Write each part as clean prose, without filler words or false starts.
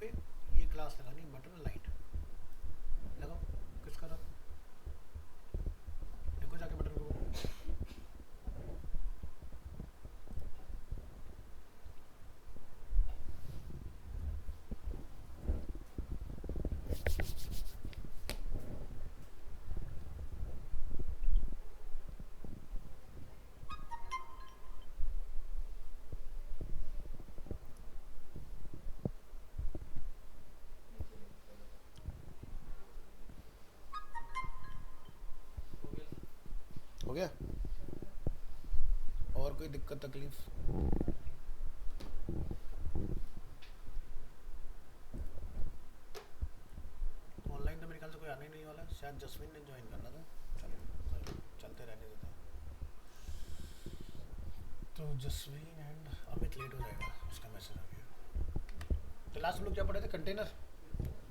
पे ये क्लास लगानी बटन लाइट लगाओ। किसका था? देखो जाके बटन को। हो गया? और कोई दिक्कत तकलीफ? ऑनलाइन तो मेरे ख्याल से कोई आने ही नहीं वाला, शायद जसविन ने ज्वाइन करना था। चलो चलते रहने देते हैं। तो जसवीन एंड अमित लेट हो जाएगा, उसका मैसेज आ गया। तो लास्ट हम लोग क्या पढ़े थे? कंटेनर।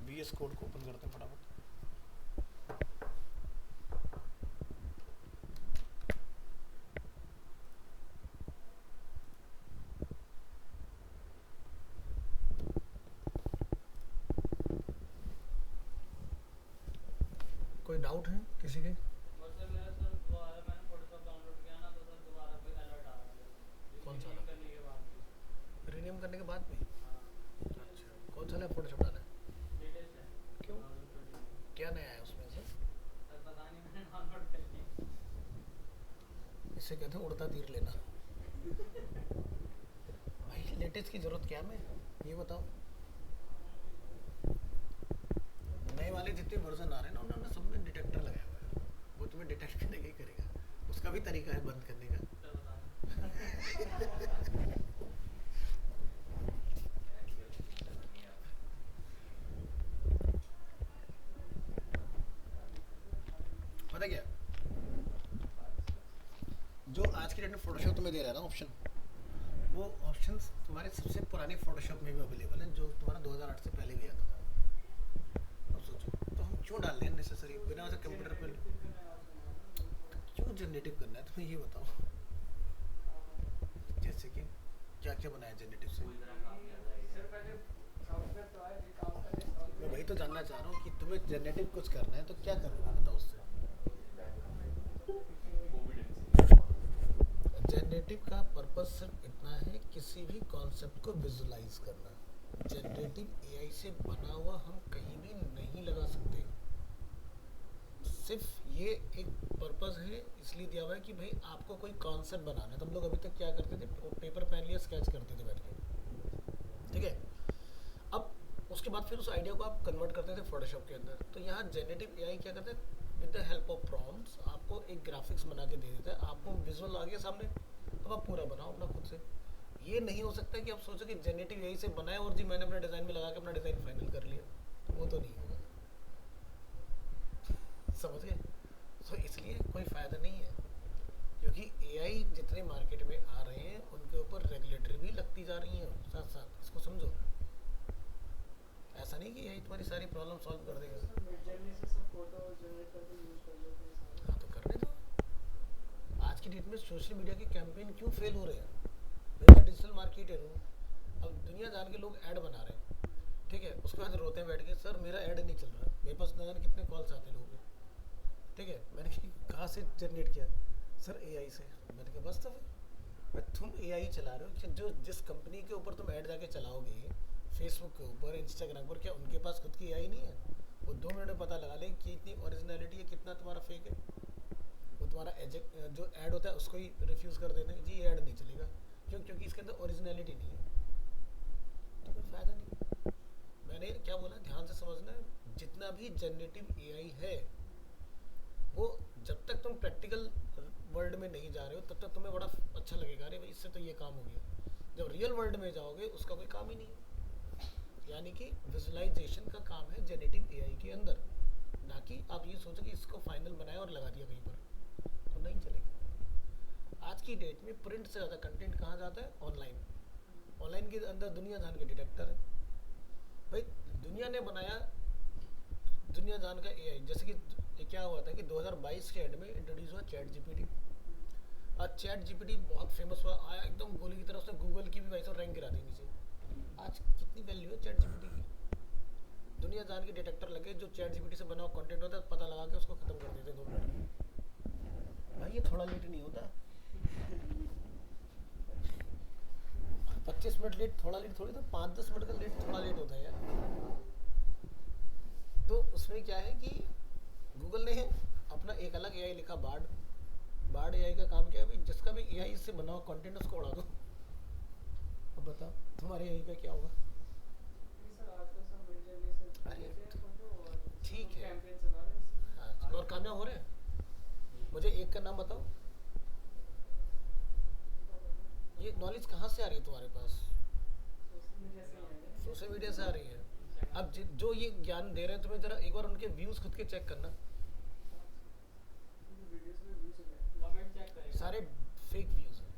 वीएस कोड को ओपन करते हैं फटाफट। कोई डाउट है किसी के? और सर मेरा सर दोबारा मैंने फोटोशॉप डाउनलोड किया ना तो सर दोबारा कोई अलर्ट आ रहा है कौन सा रीनेम वाला? करने के बाद भी। रीनेम करने के बाद भी? हाँ अच्छा, कौन सा नया फोटोशॉप डाला है? लेटेस्ट है क्यों? 2020 में। क्या नया है उसमें से? सर पता नहीं मैंने डाउनलोड कर लिया। इससे कहते हैं उड़ता तीर लेना। भाई लेटेस्ट की जरूरत क्या है? ये बताओ। नए वाले जितने वर्जन आ रहे हैं ना उन्होंने सब में डिटेक्टर लगाया हुआ है, वो तुम्हें डिटेक्ट करेगा ही करेगा। उसका भी तरीका है बंद करने का। सर बता पता क्या, जो आज की डेट में फोटोशॉप तुम्हें दे रहा है ना ऑप्शन, वो ऑप्शन तुम्हारे सबसे पुराने फोटोशॉप में भी अवेलेबल है, जो तुम्हारा 2008 से पहले भी आता था। अब सोचो तो हम क्यों डाल रहे हैं नेसेसरी बिना वैसे कंप्यूटर पे? क्यों जनरेटिव करना है तुम्हें, ये बताओ। जैसे कि क्या क्या बनाया जनरेटिव से? पूरी तरह काम किया था सर पहले सॉफ्टवेयर तो है जी, काम पहले मैं सॉफ्टवेयर। वही तो जानना चाह रहा हूँ कि तुम्हें जनरेटिव कुछ करना है तो क्या करना है, बताओ उससे। जनरेटिव का पर्पस सिर्फ इतना है, किसी भी कॉन्सेप्ट को विजुलाइज करना। जनरेटिव एआई से बना हुआ हम कहीं भी नहीं लगा सकते। सिर्फ ये एक पर्पस है इसलिए दिया हुआ है कि भाई आपको कोई कॉन्सेप्ट बनाना है। तो हम लोग अभी तक क्या करते थे, पेपर पेन लिया स्केच करते थे बैठ के, ठीक है। अब उसके बाद फिर उस आइडिया को आप कन्वर्ट करते थे फोटोशॉप के अंदर। तो यहाँ जनरेटिव एआई क्या करते हैं, with the help of prompts आपको एक ग्राफिक्स बना के दे देता है, आपको विजुअल आ गया सामने, अब आप पूरा बनाओ अपना खुद से। ये नहीं हो सकता कि आप सोचो कि जनरेटिव एआई से बनाए और जी मैंने अपने डिज़ाइन में लगा के अपना डिज़ाइन फाइनल कर लिया, तो वो तो नहीं होगा। समझ गए? तो इसलिए कोई फ़ायदा नहीं है, क्योंकि एआई जितने मार्केट में आ रहे हैं उनके ऊपर रेगुलेटरी भी लगती जा रही हैं साथ साथ, इसको समझो। ऐसा नहीं कि यही तुम्हारी सारी प्रॉब्लम सॉल्व कर देगा। सर मिड जर्नी से सब फोटो जनरेट करके यूज कर लेते हैं सारे। हाँ तो करने दो। आज की डेट में सोशल मीडिया के कैंपेन क्यों फेल हो रहे हैं? मैं डिजिटल मार्केटर हूँ, अब दुनिया जान के लोग ऐड बना रहे हैं, ठीक है। उसके बाद रोते हैं बैठ के, सर मेरा ऐड नहीं चल रहा। मेरे पास न जाने कितने कॉल्स आते हैं लोगों के, ठीक है। मैंने कहाँ से जनरेट किया? सर एआई से। मैंने कहा बस तो फिर तुम एआई चला रहे हो कि जो जिस कंपनी के ऊपर तुम ऐड जाके चलाओगे, फेसबुक के ऊपर, इंस्टाग्राम पर, क्या उनके पास खुद की एआई नहीं है? वो 2 मिनट में पता लगा लें कि इतनी ओरिजिनलिटी है, कितना तुम्हारा फेक है। वो तुम्हारा जो ऐड होता है उसको ही रिफ्यूज़ कर देते हैं, जी ये ऐड नहीं चलेगा। क्यों? क्योंकि इसके अंदर ओरिजिनलिटी नहीं है, तो कोई फ़ायदा नहीं। मैंने क्या बोला, ध्यान से समझना है। जितना भी जनरेटिव एआई है वो जब तक तुम प्रैक्टिकल वर्ल्ड में नहीं जा रहे हो तब तक तुम्हें बड़ा अच्छा लगेगा, अरे भाई इससे तो ये काम हो गया। जब रियल वर्ल्ड में जाओगे उसका कोई काम ही नहीं है। यानी कि विजुअलाइजेशन का काम है जनरेटिव एआई के अंदर, ना कि आप ये सोचो कि इसको फाइनल बनाया और लगा दिया कहीं पर, तो नहीं चलेगा। आज की डेट में प्रिंट से ज़्यादा कंटेंट कहाँ जाता है? ऑनलाइन। ऑनलाइन के अंदर दुनिया जान के डिटेक्टर है भाई। दुनिया ने बनाया दुनिया जान का एआई। जैसे कि क्या हुआ था कि 2022 के एंड में इंट्रोड्यूस हुआ चैट जीपीटी। आज चैट जीपीटी बहुत फेमस हुआ, आया एकदम गोली की तरह, उसने गूगल की भी वैसे रैंक गिरा दी नीचे। आज कितनी वैल्यू है चैट जीपीटी की? दुनिया जान के डिटेक्टर लगे जो चैट जीपीटी से बना हुआ कंटेंट होता है पता लगा के उसको खत्म कर देते हैं 2 मिनट में। भाई ये थोड़ा लेट नहीं होता, 25 मिनट लेट थोड़ा लेट थोड़ी, तो 5-10 मिनट का लेट थोड़ा लेट होता है यार। तो उसमें क्या है कि गूगल ने अपना एक अलग एआई लिखा, बार्ड। बार्ड एआई का काम क्या है भाई, जिसका भी एआई से बना हुआ कंटेंट उसको उड़ा दो। अब बताओ तुम्हारे एआई का क्या होगा। नहीं सर, आजकल सब मिल जाएंगे सर। अरे, लेते हैं फोटो और ठीक है। कैंपेन चला रहे हैं सर। हाँ, और कामयाब हो रहे हैं। मुझे एक का नाम बताओ, ये नॉलेज कहाँ से आ रही है तुम्हारे पास? सोशल मीडिया से ही आएंगे। सोशल मीडिया से आ रही है। अब जो ये ज्ञान दे रहे हैं तुम्हें, जरा एक बार उनके व्यूज खुद के चेक करना, वीडियोस में व्यूज हो गए, कमेंट चेक करेगा। सारे फेक व्यूज हैं।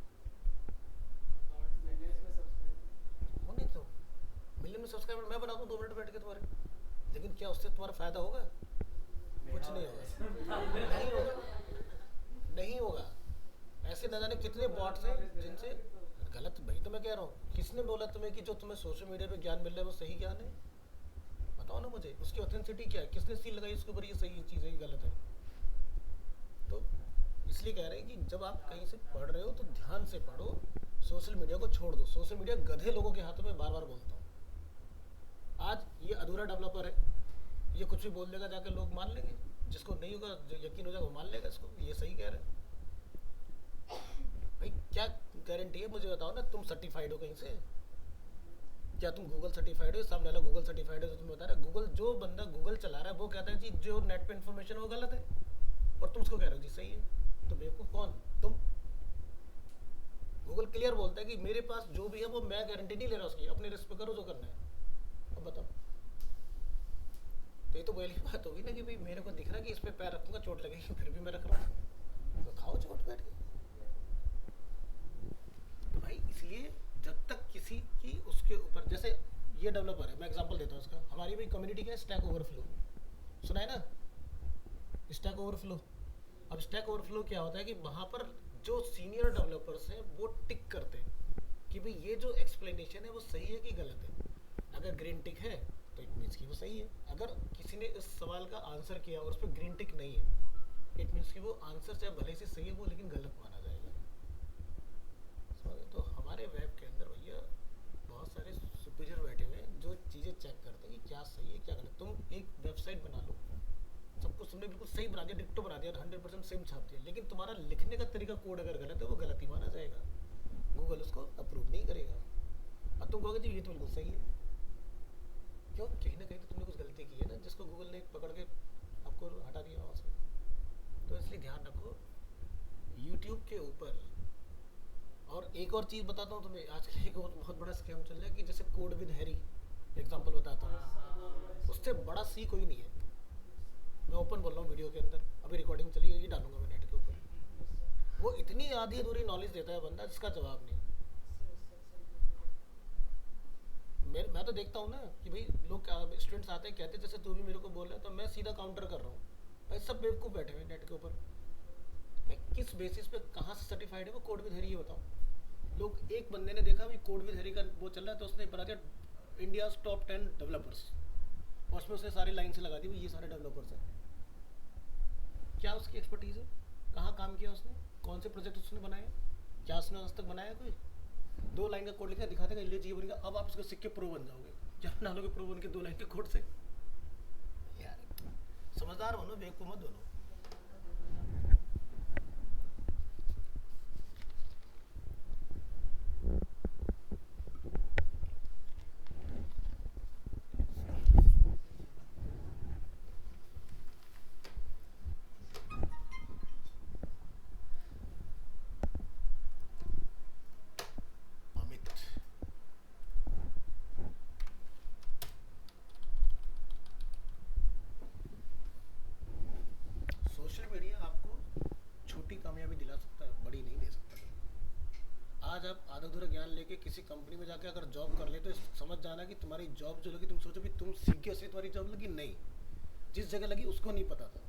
कमेंट्स में मिलियंस में सब्सक्राइब। होने तो मिलियन में सब्सक्राइबर मैं बना दूं 2 मिनट बैठ के तुम्हारे, लेकिन क्या उससे तुम्हारा फायदा होगा? कुछ नहीं होगा। नहीं होगा, नहीं होगा। ऐसे न जाने कितने बॉट्स हैं जिनसे गलत। भाई तो मैं कह रहा हूँ, किसने बोला तुम्हें कि जो तुम्हें सोशल मीडिया पे ज्ञान मिल रहा है वो सही ज्ञान है? बताओ ना मुझे, उसकी ऑथेंटिसिटी क्या है? किसने सील लगाई उसके ऊपर ये सही चीज़ है ये गलत है? तो इसलिए कह रहे हैं कि जब आप कहीं से पढ़ रहे हो तो ध्यान से पढ़ो, सोशल मीडिया को छोड़ दो। सोशल मीडिया गधे लोगों के हाथों में, बार बार बोलता हूँ। आज ये अधूरा डेवलपर है, ये कुछ भी बोल देगा जाकर लोग मान लेंगे, जिसको नहीं होगा, जो यकीन हो जाएगा वो मान लेगा इसको, ये सही कह रहे हैं। भाई क्या गारंटी है मुझे बताओ ना, तुम सर्टिफाइड हो कहीं से? क्या तुम गूगल सर्टिफाइड हो? सामने वाला गूगल सर्टिफाइड है तो तुम्हें बता रहा है, गूगल जो बंदा गूगल चला रहा है वो कहता है जी जो नेट पे इन्फॉर्मेशन है वो गलत है, और तुम उसको कह रहे हो जी सही है। तो बेवकूफ़ कौन? तुम। गूगल क्लियर बोलता है कि मेरे पास जो भी है वो मैं गारंटी नहीं ले रहा उसकी, अपने रिस्क पे करो जो करना है। अब बताओ, तो ये तो वही बात होगी ना कि भाई मेरे को दिख रहा है कि इस पे पैर रखूंगा चोट लगेगी, फिर भी मैं रख रहा हूँ, तो खाओ चोट बैठ के। तो भाई इसलिए जब तक किसी की उसके ऊपर, जैसे ये डेवलपर है, मैं एग्जांपल देता हूँ उसका, हमारी भाई कम्युनिटी क्या है, स्टैक ओवरफ्लो, सुना है ना? Stack overflow. अब स्टैक ओवरफ्लो क्या होता है कि वहाँ पर जो सीनियर डेवलपर्स हैं वो टिक करते हैं कि भाई ये जो एक्सप्लेनेशन है वो सही है कि गलत है। अगर ग्रीन टिक है तो इट मीन्स कि वो सही है। अगर किसी ने इस सवाल का आंसर किया और उस पर ग्रीन टिक नहीं है, इट मीन्स कि वो आंसर चाहे भले से सही है वो, लेकिन गलत माना जाएगा। तो हमारे वेब के अंदर भैया बहुत सारे सुपीरियर बैठे हुए हैं जो चीज़ें चेक करते हैं कि क्या सही है क्या गलत। तुम एक वेबसाइट बना लो, सब कुछ तुमने बिल्कुल सही बना दिया, डिक्टो बना दिया, 100% सेम छाप दिया, लेकिन तुम्हारा लिखने का तरीका कोड अगर गलत है वो गलत ही माना जाएगा, गूगल उसको अप्रूव नहीं करेगा। अब तुम कहोगे जी ये तो बिल्कुल सही है, क्यों? कहीं ना कहीं तो तुमने कुछ गलती की है ना, जिसको गूगल ने पकड़ के आपको हटा दिया वहाँ से। तो इसलिए ध्यान रखो यूट्यूब के ऊपर। और एक और चीज़ बताता हूँ तुम्हें, आजकल एक और बहुत बड़ा स्कैम चल रहा है कि जैसे कोड विद हैरी, एग्जाम्पल बताता हूँ, उससे बड़ा सी कोई नहीं है। मैं ओपन बोल रहा हूँ वीडियो के अंदर, अभी रिकॉर्डिंग चली हुई डालूंगा मैं नेट के ऊपर। वो इतनी आधी अधूरी नॉलेज देता है बंदा जिसका जवाब नहीं। मैं तो देखता हूँ ना कि भाई लोग स्टूडेंट्स आते हैं कहते हैं जैसे तू भी मेरे को बोल रहा है, तो मैं सीधा काउंटर कर रहा हूँ, भाई सब बेवकूफ़ बैठे हुए नेट के ऊपर। भाई किस बेसिस पे कहाँ से सर्टिफाइड है वो कोड विद हैरी, ये बताओ। लोग, एक बंदे ने देखा भाई कोड विद हैरी का वो चल रहा है तो उसने बना दिया इंडियाज़ टॉप 10 डेवलपर्स, और उसमें उसने सारी लाइन से लगा दी भाई ये सारे डेवलपर्स हैं। क्या उसकी एक्सपर्टीज़ है? कहाँ काम किया उसने? कौन से प्रोजेक्ट उसने बनाए? क्या उसने आज तक बनाया? कोई 2 लाइन का कोड लिखा दिखा देगा, ले चाहिए बनेगा, अब आप इसको सीख के प्रो बन जाओगे। क्या बना लोगे प्रो बन के 2 लाइन के कोड से? यार समझदार बनो, बेवकूफ़ मत बनो। अमित, सोशल मीडिया आपको छोटी कामयाबी दिला सकता है, बड़ी नहीं दे सकता। आज आप आधा अधूरा ज्ञान लेके किसी कंपनी में जाके अगर जॉब कर ले तो समझ जाना कि तुम्हारी जॉब जो लगी, तुम सोचो भी तुम सीख के असली तुम्हारी जॉब लगी, नहीं। जिस जगह लगी उसको नहीं पता था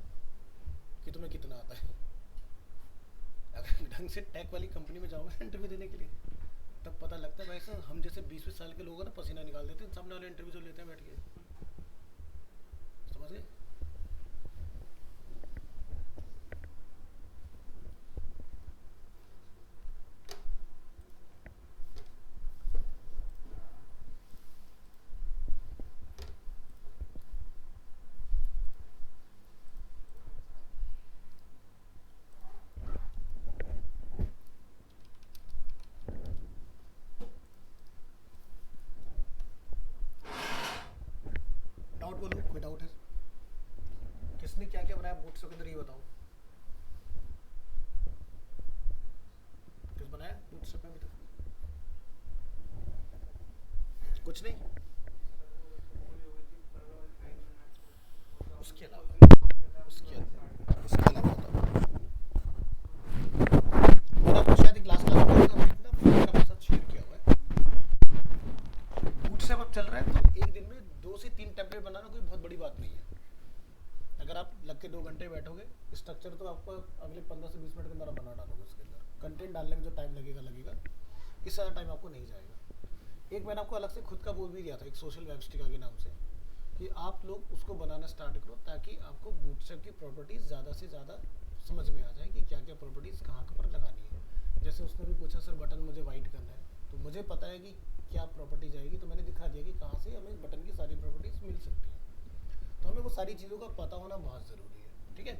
कि तुम्हें कितना आता है। अगर ढंग से टेक वाली कंपनी में जाओगे इंटरव्यू देने के लिए, तब पता लगता है भाई साहब हम जैसे 20-20 साल के लोग हैं ना पसीना निकाल देते हैं सामने वाले इंटरव्यू जो लेते हैं बैठ के। समझ गए? डाउट बोलो, कोई डाउट है? किसने क्या क्या बनाया बूटस्ट्रैप के अंदर ये बताओ। किस बनाया बूटस्ट्रैप में अभी तक? कुछ नहीं। उसके अलावा बताओ। मैंने आपको शायद एक लास्ट क्लास में अपना फोल्डर आपके साथ शेयर किया हुआ है। बूटस्ट्रैप अब चल रहा है तो एक दिन में 2 से 3 टेम्पलेट बनाना कोई बहुत बड़ी बात नहीं है। अगर आप लग के 2 घंटे बैठोगे, स्ट्रक्चर तो आपको अगले 15 से 20 मिनट के अंदर आप बना डालोगे। उसके अंदर कंटेंट डालने में जो टाइम लगेगा इससे ज़्यादा टाइम आपको नहीं जाएगा। एक मैंने आपको अलग से खुद का बोल भी दिया था, एक सोशल वेबस्टिका के नाम से, कि आप लोग उसको बनाना स्टार्ट करो ताकि आपको बूटस्ट्रैप की प्रॉपर्टीज़ ज़्यादा से ज़्यादा समझ में आ जाए कि क्या क्या प्रॉपर्टीज़ कहाँ पर लगानी है। जैसे उसने भी पूछा सर बटन मुझे वाइट करना है, तो मुझे पता है कि क्या प्रॉपर्टीज आएगी, तो मैंने दिखा दिया कि कहाँ से हमें बटन की सारी प्रॉपर्टीज़ मिल सकती हैं। तो हमें वो सारी चीज़ों का पता होना बहुत ज़रूरी है। ठीक है,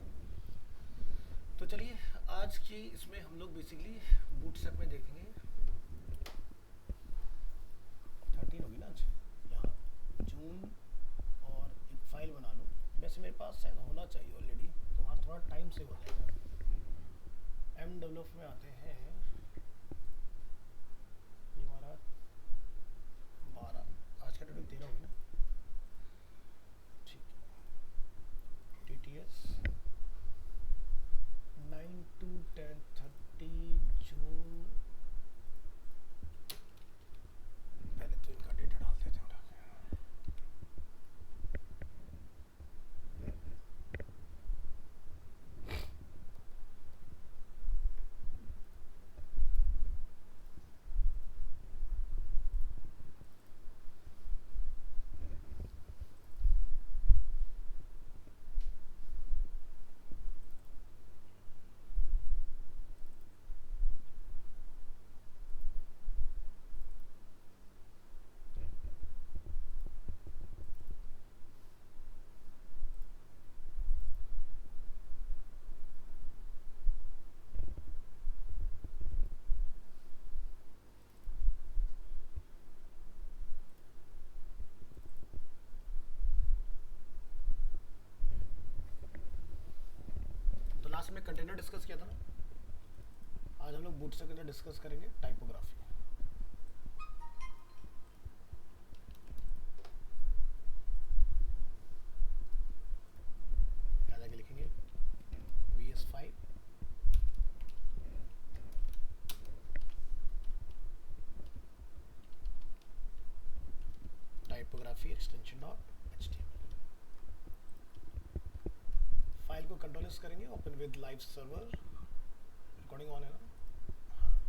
तो चलिए आज की इसमें हम लोग बेसिकली बूटस्ट्रैप में देखेंगे 13 होगी ना आज, यहाँ जून, और एक फाइल बना लो। वैसे मेरे पास शायद होना चाहिए ऑलरेडी, तो हमारा थोड़ा टाइम सेव हो जाएगा। MWF में आते हैं, ये हमारा 12, आज का डेट 13 होगी ना, ठीक है। TTS 9 to 10:30 जून। पहले तो इनका डेटा डाल देते हैं उठा के। तो लास्ट में कंटेनर डिस्कस किया था ना, आज हम लोग बूटस्ट्रैप के अंदर डिस्कस करेंगे टाइपोग्राफी। याद आगे लिखेंगे VS5 typography extension .html। File को कंट्रोल एस करेंगे, open with live server. Recording on है ना? हाँ।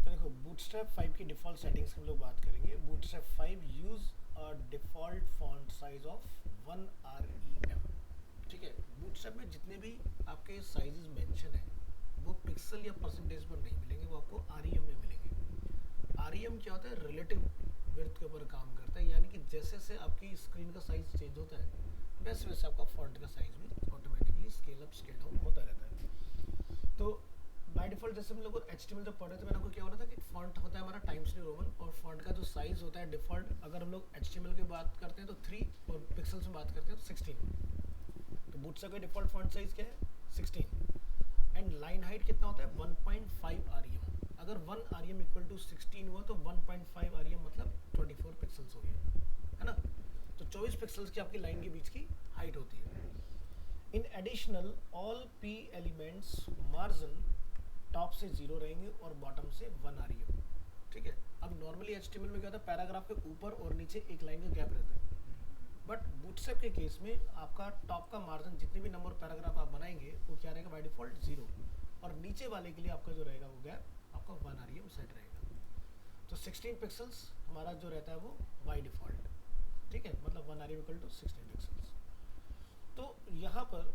तो देखो बूटस्ट्रैप 5 की डिफ़ॉल्ट सेटिंग्स की हम लोग बात करेंगे। Bootstrap 5 use a default font size of 1 REM। ठीक है, बूटस्ट्रैप में जितने भी आपके साइजेस मेंशन है वो पिक्सल या परसेंटेज पर नहीं मिलेंगे, वो आपको REM में मिलेंगे। REM क्या होता है? रिलेटिव विड्थ के ऊपर काम करता है, यानी कि जैसे जैसे आपकी स्क्रीन का साइज चेंज होता है वैसे वैसे आपका फॉन्ट का साइज भी automatically scale up scale down होता रहता है। तो बाय डिफॉल्ट जैसे हम लोग HTML जब पढ़ रहे थे, मैंने आपको क्या बोला था कि फॉन्ट होता है हमारा टाइम्स न्यू रोमन, और फॉन्ट का जो साइज होता है डिफॉल्ट, अगर हम लोग HTML की बात करते हैं तो 3, और पिक्सल्स में बात करते हैं तो 16। तो बूटस्ट्रैप का डिफॉल्ट फॉन्ट साइज क्या है? 16। एंड लाइन हाइट कितना होता है? 1.5 REM। अगर 1 REM इक्वल टू 16 हुआ तो 1.5 REM मतलब 24 पिक्सल्स हो गया, है ना? तो 24 पिक्सल्स की आपकी लाइन के बीच की हाइट होती है। In additional all P elements margin top से 0 रहेंगे और बॉटम से 1 REM। ठीक है, अब नॉर्मली HTML में क्या होता है? पैराग्राफ के ऊपर और नीचे एक लाइन का गैप रहता है, बट बूटस्ट्रैप के केस में आपका टॉप का मार्जिन जितने भी नंबर पैराग्राफ आप बनाएंगे वो क्या रहेगा? बाय डिफॉल्ट 0, और नीचे वाले के लिए आपका जो रहेगा वो गैप आपका 1 REM सेट रहेगा। तो 16 पिक्सल्स हमारा जो रहता है वो बाय डिफॉल्ट। ठीक है, मतलब 1 rem इक्वल टू 16 पिक्सल्स। तो यहाँ पर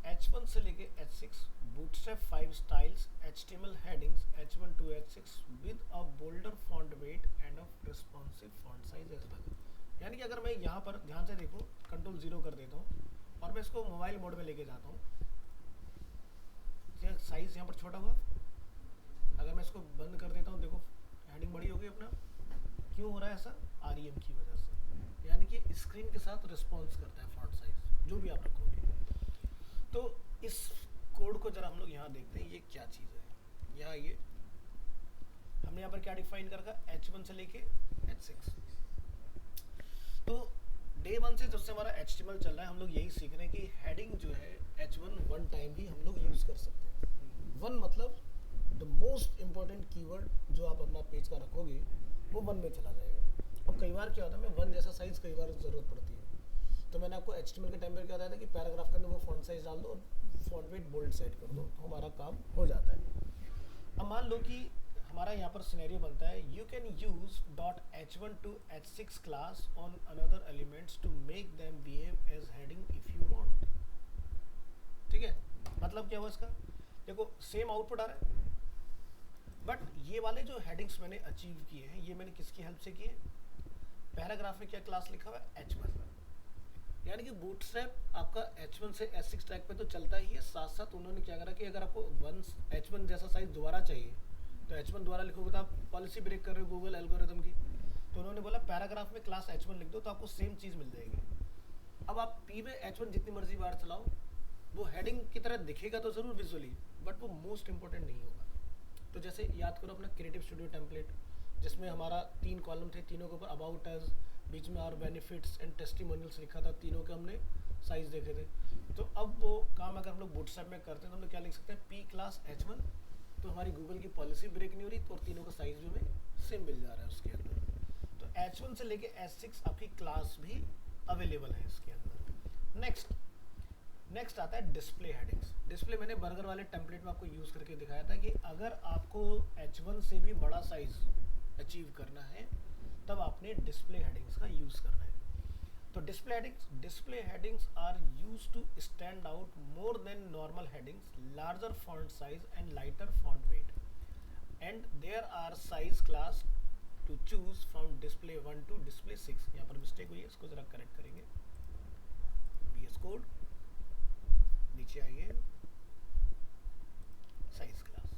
H1 से लेके H6 bootstrap 5 styles HTML headings H1 to H6 with a bolder font weight and a responsive font size as well. यानी कि अगर मैं यहाँ पर ध्यान से देखूँ, कंट्रोल 0 कर देता हूँ और मैं इसको मोबाइल मोड में लेके जाता हूँ, साइज यहाँ पर छोटा हुआ। अगर मैं इसको बंद कर देता हूँ, देखो हेडिंग बड़ी हो गई अपना। क्यों हो रहा है ऐसा? REM की वजह से, यानी कि स्क्रीन के साथ रिस्पॉन्स करता है फॉन्ट साइज जो भी आप रखोगे। तो इस कोड को जरा हम लोग यहाँ देखते हैं, ये क्या चीज़ है। यहाँ ये हमने यहाँ पर क्या डिफाइन कर रखा, H1 से लेके H6। तो डे 1 से जब से हमारा HTML चल रहा है, हम लोग यही सीख रहे हैं कि हेडिंग जो है H1 वन टाइम भी हम लोग यूज़ कर सकते हैं। वन मतलब द मोस्ट इम्पॉर्टेंट कीवर्ड जो आप अपना पेज का रखोगे वो वन में चला जाएगा। अब कई बार क्या होता है, मैं वन जैसा साइज़ कई बार ज़रूरत पड़ती है, तो मैंने आपको HTML के टाइम पर क्या बताया था कि पैराग्राफ के अंदर वो फॉन्ट साइज डाल दो और फॉन्ट वेट बोल्ड सेट कर दो, तो हमारा काम हो जाता है। अब मान लो कि हमारा यहाँ पर सिनेरियो बनता है, you can use .h1 to h6 class on another elements to make them behave as heading if you want. ठीक है, मतलब क्या हुआ इसका, देखो सेम आउटपुट आ रहा है, बट ये वाले जो हेडिंग्स मैंने अचीव किए हैं, ये मैंने किसकी हेल्प से किए? पैराग्राफ में क्या क्लास लिखा हुआ है? H1। यानी कि बूटस्ट्रैप आपका H1 से H6 टैग पे तो चलता ही है, साथ साथ उन्होंने क्या करा कि अगर आपको H1 जैसा साइज दोबारा चाहिए तो H1 दोबारा लिखोगे तो आप पॉलिसी ब्रेक कर रहे हो गूगल एल्गोरिथम की, तो उन्होंने बोला पैराग्राफ में क्लास H1 लिख दो तो आपको सेम चीज़ मिल जाएगी। अब आप पी में H1 जितनी मर्जी बार चलाओ, वो हेडिंग की तरह दिखेगा तो ज़रूर विजुअली, बट वो मोस्ट इंपॉर्टेंट नहीं होगा। तो जैसे याद करो अपना क्रिएटिव स्टूडियो टेम्पलेट, जिसमें हमारा 3 कॉलम थे, तीनों के ऊपर अबाउट अस, बीच में और बेनिफिट्स एंड टेस्टिमोनियल्स लिखा था, तीनों के हमने साइज देखे थे। तो अब वो काम अगर हम लोग बूटस्ट्रैप में करते हैं तो हम लोग क्या लिख सकते हैं, P क्लास H1, तो हमारी गूगल की पॉलिसी ब्रेक नहीं हो रही, तो और तीनों का साइज भी हमें सेम मिल जा रहा है उसके अंदर। तो H1 से लेके H6 आपकी क्लास भी अवेलेबल है इसके अंदर। नेक्स्ट आता है डिस्प्ले हेडिंग्स। डिस्प्ले मैंने बर्गर वाले टेम्पलेट में आपको यूज़ करके दिखाया था कि अगर आपको H1 से भी बड़ा साइज अचीव करना है तब आपने डिस्प्ले हेडिंग्स का यूज़ करना है। तो display headings are use to stand out more than normal headings, larger font size and lighter font weight, and there are size class to choose from display 1 to display 6। यहाँ पर mistake हुई है, इसको ज़रा correct करेंगे। VS code नीचे आइए, size class.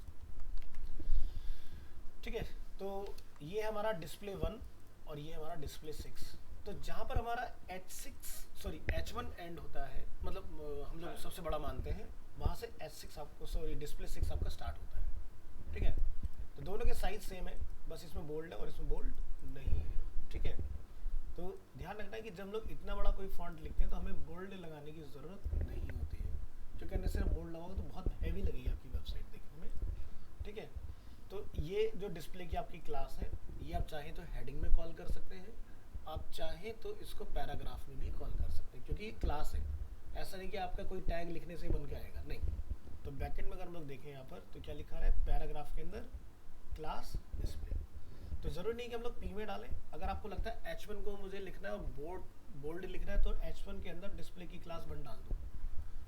ठीक है, तो ये हमारा डिस्प्ले 1 और ये हमारा डिस्प्ले 6। तो जहाँ पर हमारा H1 एंड होता है, मतलब हम लोग सबसे बड़ा मानते हैं, वहाँ से H6 आपको डिस्प्ले 6 आपका स्टार्ट होता है। ठीक है, तो दोनों के साइज सेम है, बस इसमें बोल्ड है और इसमें बोल्ड नहीं है। ठीक है, तो ध्यान रखना है कि जब हम लोग इतना बड़ा कोई फॉन्ट लिखते हैं तो हमें बोल्ड लगाने की ज़रूरत नहीं होती है, क्योंकि अगर सिर्फ बोल्ड लगाओगे तो बहुत हैवी लगेगी आपकी वेबसाइट देखने में। ठीक है, तो ये जो डिस्प्ले की आपकी क्लास है, ये आप चाहें तो हेडिंग में कॉल कर सकते हैं, आप चाहें तो इसको पैराग्राफ में भी कॉल कर सकते हैं, क्योंकि ये क्लास है। ऐसा नहीं कि आपका कोई टैग लिखने से बन के आएगा, नहीं। तो बैकएंड में अगर हम लोग देखें यहाँ पर तो क्या लिखा है पैराग्राफ के अंदर क्लास डिस्प्ले। तो ज़रूरी नहीं कि हम लोग P में डालें, अगर आपको लगता है H1 को मुझे लिखना है और बोल्ड लिखना है तो H1 के अंदर डिस्प्ले की क्लास 1 डाल दो,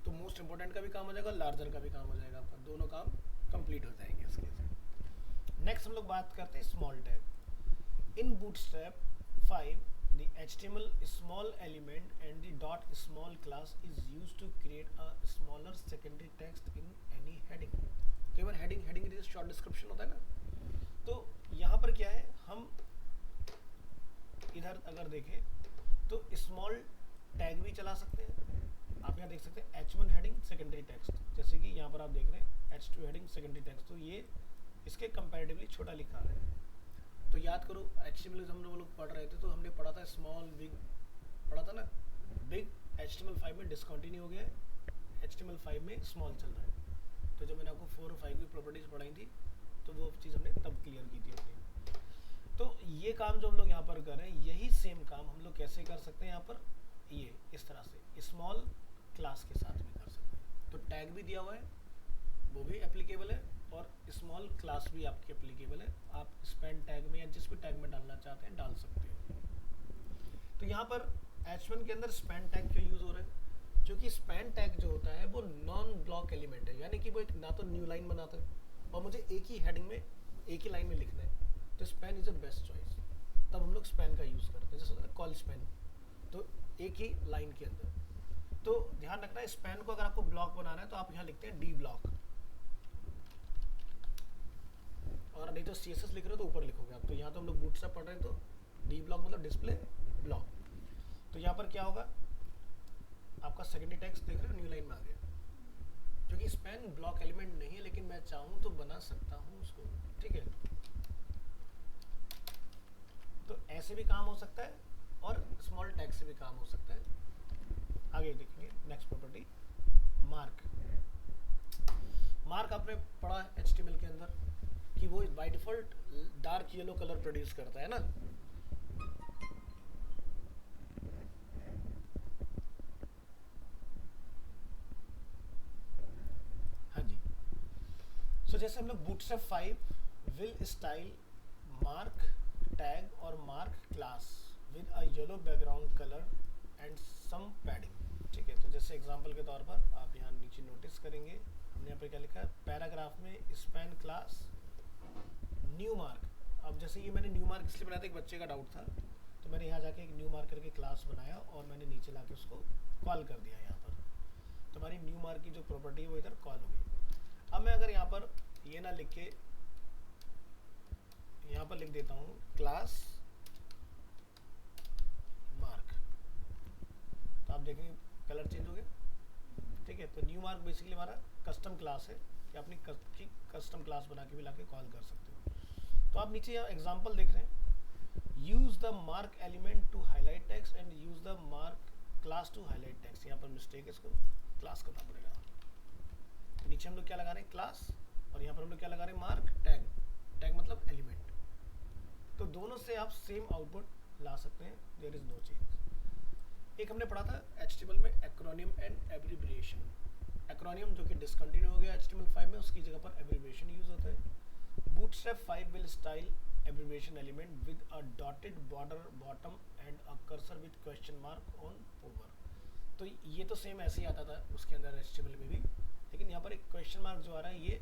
तो मोस्ट इंपॉर्टेंट का भी काम हो जाएगा, लार्जर का भी काम हो जाएगा, आपका दोनों काम कंप्लीट हो जाएंगे इसके से। नेक्स्ट हम लोग बात करते हैं small tag. In bootstrap 5 the HTML small element and the dot small class is used to create a smaller secondary text in any heading। कई बार हेडिंग जैसे शॉर्ट डिस्क्रिप्शन होता है ना, तो यहाँ पर क्या है, हम इधर अगर देखें तो स्मॉल टैग भी चला सकते हैं। आप यहाँ देख सकते हैं H1 हेडिंग सेकेंडरी टेक्स्ट, जैसे कि यहाँ पर आप देख रहे हैं H2 हेडिंग सेकेंडरी टेक्स्ट, तो ये इसके कंपैरेटिवली छोटा लिखा है। तो याद करो HTML हम लोग पढ़ रहे थे तो हमने पढ़ा था स्मॉल बिग, पढ़ा था ना। बिग HTML5 में डिसकंटिन्यू हो गया है, HTML5 में स्मॉल चल रहा है। तो जब मैंने आपको 4 और 5 की प्रॉपर्टीज पढ़ाई थी तो वो चीज़ हमने तब क्लियर की थी अपनी। तो ये काम जो हम लोग यहाँ पर कर रहे हैं, यही सेम काम हम लोग कैसे कर सकते हैं यहाँ पर, ये इस तरह से स्मॉल क्लास के साथ भी कर सकते हैं। तो टैग भी दिया हुआ है, वो भी एप्लीकेबल है, और स्मॉल क्लास भी आपकी एप्लीकेबल है। आप स्पेन टैग में या जिस भी टैग में डालना चाहते हैं डाल सकते हो। तो यहाँ पर H1 के अंदर स्पैन टैग क्यों यूज़ हो रहा है? क्योंकि स्पैन टैग जो होता है वो नॉन ब्लॉक एलिमेंट है, यानी कि वो एक ना तो न्यू लाइन बनाता है और मुझे एक ही हेडिंग में एक ही लाइन में लिखना है, तो span is a best choice. तब हम लोग स्पैन का यूज़ करते हैं, जैसे कॉल स्पैन, तो एक ही लाइन के अंदर। तो ध्यान रखना है, स्पैन को अगर आपको ब्लॉक बनाना है तो आप यहाँ लिखते हैं डी ब्लॉक, और नहीं तो CSS लिख रहे हो तो ऊपर लिखोगे आप। तो यहाँ तो हम लोग बूटस्ट्रैप पढ़ रहे हैं, तो डी ब्लॉक मतलब डिस्प्ले ब्लॉक। तो यहाँ पर क्या होगा, आपका सेकेंडरी टेक्स्ट देख रहे हो न्यू लाइन में आ गया, क्योंकि स्पैन ब्लॉक एलिमेंट नहीं है, लेकिन मैं चाहूँ तो बना सकता हूँ उसको, ठीक है। तो ऐसे भी काम हो सकता है और स्मॉल टैग से भी काम हो सकता है। आगे देखेंगे नेक्स्ट प्रॉपर्टी, मार्क। मार्क आपने पढ़ा है HTML के अंदर कि वो by default dark yellow colour produce करता है ना। हाँ जी, सो जैसे हम लोग Bootstrap 5 will style mark tag और mark class with a yellow background colour and some padding, ठीक है। तो जैसे एग्जांपल के तौर पर आप यहाँ नीचे नोटिस करेंगे, हमने यहाँ पे क्या लिखा है, पैराग्राफ में स्पैन क्लास न्यू मार्क। अब जैसे ये मैंने न्यू मार्क इसलिए बनाया था, एक बच्चे का डाउट था, तो मैंने यहाँ जाके एक न्यू मार्क करके क्लास बनाया और मैंने नीचे लाके उसको कॉल कर दिया यहाँ पर। तो हमारी न्यू मार्क की जो प्रॉपर्टी है वो इधर कॉल हो गई। अब मैं अगर यहाँ पर ये ना लिख के यहाँ पर लिख देता हूँ क्लास मार्क, तो आप देखेंगे कलर चेंज हो गया, ठीक है। तो न्यू मार्क बेसिकली हमारा कस्टम क्लास है कि अपनी कस्टम क्लास बना के भी लाके कॉल कर सकते हो। तो आप नीचे यहाँ एग्जांपल देख रहे हैं, use the mark element to highlight text and use the mark class to highlight text. यहाँ पर मिस्टेक है, इसको क्लास करना पड़ेगा। तो नीचे हम लोग क्या लगा रहे हैं, क्लास, और यहाँ पर हम लोग क्या लगा रहे हैं, मार्क टैग। टैग मतलब एलिमेंट। तो दोनों से आप सेम आउटपुट ला सकते हैं, देयर इज नो चेंज। एक हमने पढ़ा था HTML में एक्रोनियम एंड एब्रिविएशन। एक्रोनियम जो कि डिसकंटिन्यू हो गया HTML 5 में, उसकी जगह पर एब्रिविएशन यूज होता है। Bootstrap 5 will style abbreviation element with a dotted border bottom and a cursor with question mark on over. तो ये तो सेम ऐसे ही आता था उसके अंदर HTML में भी, लेकिन यहाँ पर एक क्वेश्चन मार्क जो आ रहा है ये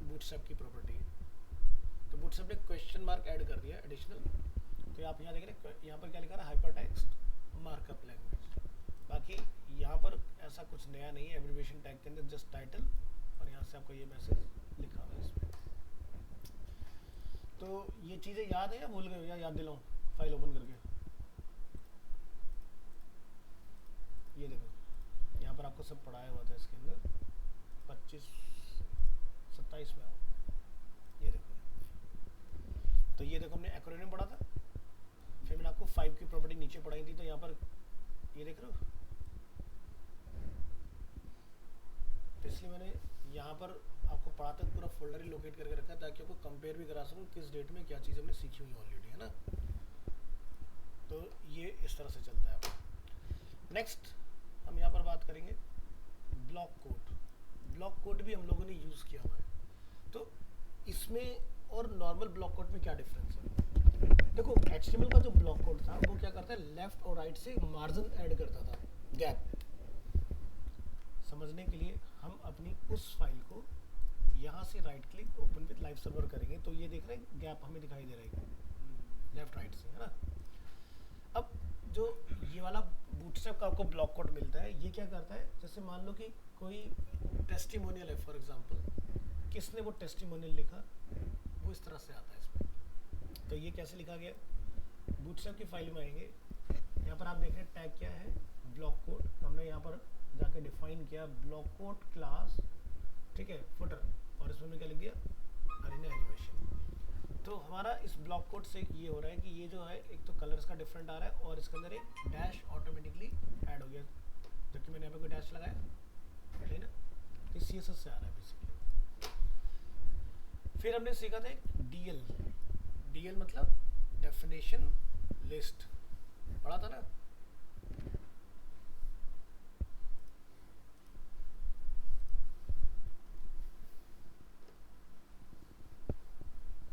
बूटस्ट्रैप की प्रॉपर्टी है। तो बूटस्ट्रैप ने क्वेश्चन मार्क ऐड कर दिया एडिशनल। तो आप यहाँ देख रहे हैं, यहाँ पर क्या लिखा रहा है, हाइपरटेक्स्ट मार्कअप लैंग्वेज। बाकी यहाँ पर ऐसा कुछ नया नहीं है, एब्रिविएशन टैग के अंदर जस्ट टाइटल और यहाँ से आपका ये मैसेज लिखा हुआ है इसमें। तो ये चीज़ें याद है या भूल गए, या याद दिलाऊं फाइल ओपन करके? ये देखो यहाँ पर आपको सब पढ़ाया हुआ था इसके अंदर, 25-27 में आओ, ये देखो। तो ये देखो हमने एक्रोनियम पढ़ा था, फिर मैंने आपको 5 की प्रॉपर्टी नीचे पढ़ाई थी। तो यहाँ पर ये देख रहे हो, तो इसलिए मैंने यहाँ पर आपको पढ़ाते पूरा फोल्डर ही लोकेट करके रखा है ताकि आपको कंपेयर भी करा सकूँ किस डेट में क्या चीज़ हमने सीखी हुई ऑलरेडी, है ना। तो ये इस तरह से चलता है। नेक्स्ट हम यहाँ पर बात करेंगे ब्लॉक कोड। ब्लॉक कोड भी हम लोगों ने यूज़ किया हुआ है। तो इसमें और नॉर्मल ब्लॉक कोड में क्या डिफरेंस है? देखो HTML का जो ब्लॉक कोड था वो क्या करता है, लेफ्ट और राइट से मार्जिन ऐड करता था, गैप। समझने के लिए हम अपनी उस फाइल को यहाँ से right click open with live server करेंगे, तो ये देख रहे हैं गैप हमें दिखाई दे रहा है लेफ्ट राइट से, है ना। अब जो ये वाला बूटस्ट्रैप का आपको ब्लॉक कोड मिलता है, ये क्या करता है, जैसे मान लो कि कोई टेस्टिमोनियल है फॉर एग्जांपल, किसने वो टेस्टिमोनियल लिखा, वो इस तरह से आता है इसमें। तो ये कैसे लिखा गया, बूटस्ट्रैप की फाइल में आएंगे, यहाँ पर आप देख रहे हैं टैग क्या है, ब्लॉक कोड। हमने यहाँ पर जाके डिफाइन किया ब्लॉक कोड क्लास, ठीक है, फुटर, और इसमें क्या लिख दिया, अरेना एनिमेशन। तो हमारा इस ब्लॉक कोड से ये हो रहा है कि ये जो है एक तो कलर्स का डिफरेंट आ रहा है और इसके अंदर एक डैश ऑटोमेटिकली ऐड हो गया, जबकि मैंने यहाँ पे कोई डैश लगाया है ना। तो CSS से आ रहा है बेसिकली। फिर हमने सीखा था एक DL मतलब डेफिनेशन लिस्ट, पढ़ा था ना।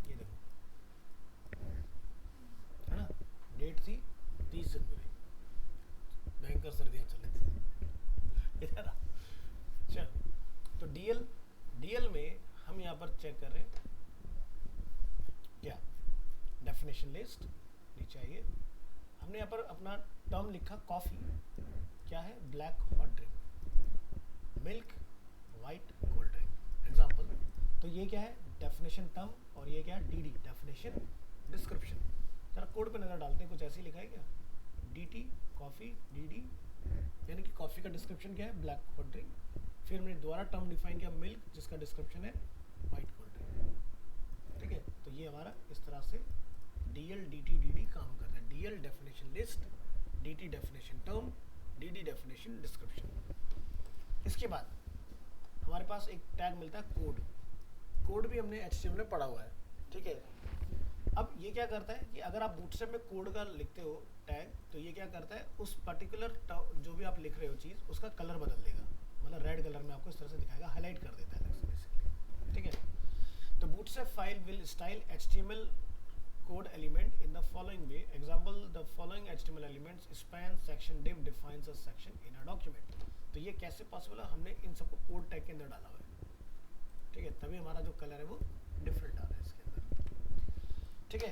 ये देखो, है ना, डेट थी 30 जनवरी, यहाँ पर चेक कर रहे हैं क्या, डेफिनेशन लिस्ट नीचे आइए, हमने यहाँ पर अपना टर्म लिखा कॉफ़ी, क्या है, black hot drink, milk white cold drink example. तो ये क्या है, डेफिनेशन टर्म, और ये क्या है, डी डी डेफिनेशन डिस्क्रिप्शन। जरा कोड पे नज़र डालते हैं, कुछ ऐसे ही लिखा है क्या, D tea coffee D D, यानी कि कॉफ़ी का डिस्क्रिप्शन क्या है, ब्लैक हॉट ड्रिंक, फिर हमने दोबारा टर्म डिफाइन किया मिल्क, जिसका डिस्क्रिप्शन है वाइट कोल्ड ड्रिंक। ठीक है, तो ये हमारा इस तरह से D L D T D D काम करता है, D L definition list, D T definition term, D D definition description. इसके बाद हमारे पास एक टैग मिलता है कोड, कोड भी हमने HTML में पढ़ा हुआ है। ठीक है, अब ये क्या करता है कि अगर आप बूटस्ट्रैप में कोड का लिखते हो टैग, तो ये क्या करता है, उस पर्टिकुलर जो भी आप लिख रहे हो चीज़, उसका कलर बदल देगा, मतलब रेड कलर में आपको इस तरह से दिखाएगा, हाईलाइट कर देता है बेसिकली। ठीक है, तो bootstrap file will style HTML code element in the following way. Example, the following HTML elements span section div defines a section in a document. तो ये कैसे पॉसिबल है, हमने इन सबको कोड टैग के अंदर डाला हुआ है। ठीक है, तभी हमारा जो कलर है वो डिफरेंट आ रहा है इसके अंदर। ठीक है,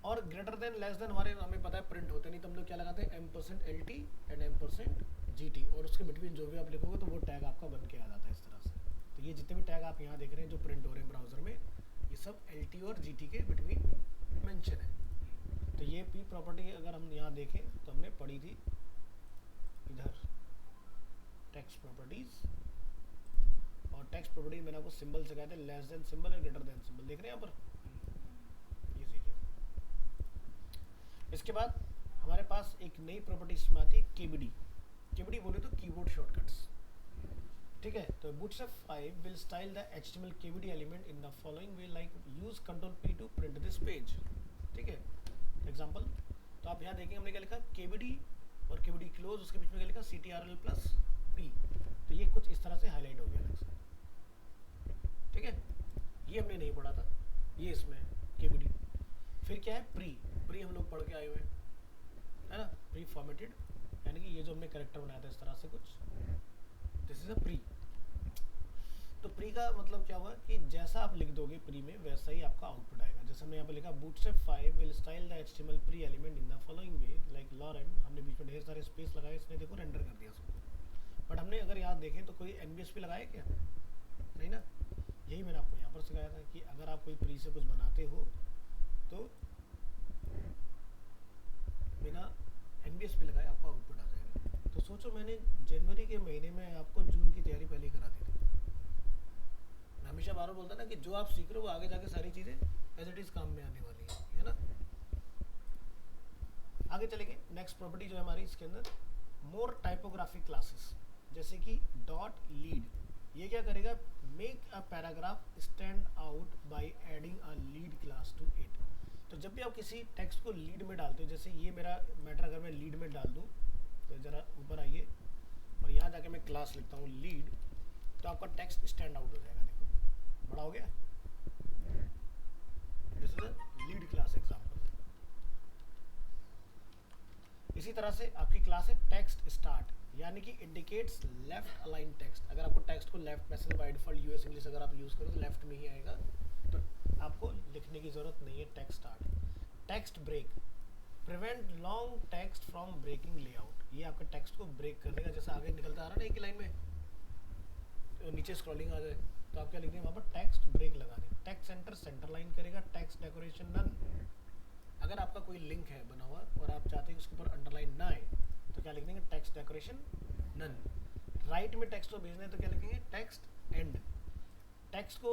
और ग्रेटर देन लेस देन हमारे हमें पता है प्रिंट होते नहीं, तो हम लोग क्या लगाते हैं, %LT एंड %GT, और उसके बिटवीन जो भी आप लिखोगे तो वो टैग आपका बन के आ जाता है इस तरह से। तो ये जितने भी टैग आप यहाँ देख रहे हैं जो प्रिंट हो रहे हैं ब्राउजर में, ये सब LT और GT के बिटवीन मेंशन है। तो ये पी प्रॉपर्टी अगर हम यहाँ देखें तो हमने पढ़ी थी इधर टेक्स्ट प्रॉपर्टीज, और टेक्स्ट प्रॉपर्टी मैंने आपको सिंबल से कहते हैं, लेस देन सिंबल और ग्रेटर देन सिंबल, देख रहे हैं यहाँ पर, ये चीज़ें। इसके बाद हमारे पास एक नई प्रॉपर्टी इसमें आती है केबीडी, केबीडी बोले तो कीबोर्ड शॉर्टकट्स। ठीक है, तो bootstrap 5 will style the HTML KBD element in the following way, like use Ctrl P to print this page। ठीक है, एग्जांपल, तो आप यहाँ देखेंगे हमने क्या लिखा, KBD और KBD क्लोज, उसके बीच में क्या लिखा, CTRL+P, तो ये कुछ इस तरह से हाईलाइट हो गया अलग से। ठीक है, ये हमने नहीं पढ़ा था, ये इसमें KBD। फिर क्या है, प्री, प्री हम लोग पढ़ के आए हुए हैं, है ना, प्री फॉर्मेटेड, यानी कि ये जो हमने करेक्टर बनाया था इस तरह से कुछ, दिस इज अ प्री। तो प्री का मतलब क्या हुआ कि जैसा आप लिख दोगे प्री में वैसा ही आपका आउटपुट आएगा। जैसे हमने यहाँ पे लिखा Bootstrap 5 will style the HTML pre element in the following way, like lorem, हमने बीच में ढेर सारे स्पेस लगाए, इसने देखो रेंडर कर दिया सबको। बट हमने अगर यहाँ देखें तो कोई NBSP लगाया क्या, नहीं ना, यही मैंने आपको यहाँ पर सिखाया था कि अगर आप कोई प्री से कुछ बनाते हो तो बिना NBSP लगाए आपका आउटपुट आ जाएगा। तो सोचो, मैंने जनवरी के महीने में आपको जून की तैयारी पहले ही करा दी थी। मैं हमेशा बार बार बोलता ना कि जो आप सीख रहे हो वो आगे जाके सारी चीज़ें एज इट इज़ काम में आने वाली है ना। आगे चलेंगे, नेक्स्ट प्रॉपर्टी जो है हमारी इसके अंदर, मोर टाइपोग्राफिक क्लासेस, जैसे कि डॉट लीड, ये क्या करेगा, make a paragraph stand out by adding a lead class to it. तो जब भी आप किसी टेक्स्ट को लीड में डालते हो, जैसे ये मेरा मैटर अगर मैं लीड में डाल दूँ, तो ज़रा ऊपर आइए और यहाँ जाके मैं क्लास लिखता हूँ लीड, तो आपका टेक्स्ट स्टैंड आउट हो जाएगा। देखो बड़ा हो गया, this is a lead class example. इसी तरह से आपकी क्लास है टेक्स्ट स्टार्ट, यानी कि इंडिकेट्स लेफ्ट अलाइन टेक्स्ट। अगर आपको टेक्स्ट को लेफ्ट, वैसे बाय डिफॉल्ट यूएस इंग्लिश अगर आप यूज़ करो तो लेफ्ट में ही आएगा, तो आपको लिखने की ज़रूरत नहीं है text start. Text break, prevent long text from breaking layout, ये आपके टेक्स्ट को ब्रेक कर देगा। जैसे आगे निकलता आ रहा ना एक लाइन में, तो नीचे स्क्रॉलिंग आ जाए तो आप क्या लिख दें वहाँ पर, टेक्स्ट ब्रेक लगा दें। टेक्स्ट सेंटर सेंटर लाइन करेगा, टेक्स्ट डेकोरेशन नन, अगर आपका कोई लिंक है बना हुआ और आप चाहते हैं उसके ऊपर अंडरलाइन ना आए तो क्या लिख देंगे, टेक्स्ट डेकोरेशन नन। राइट में टेक्स्ट को भेजना है तो क्या लिखेंगे, टेक्स्ट एंड। टेक्स्ट को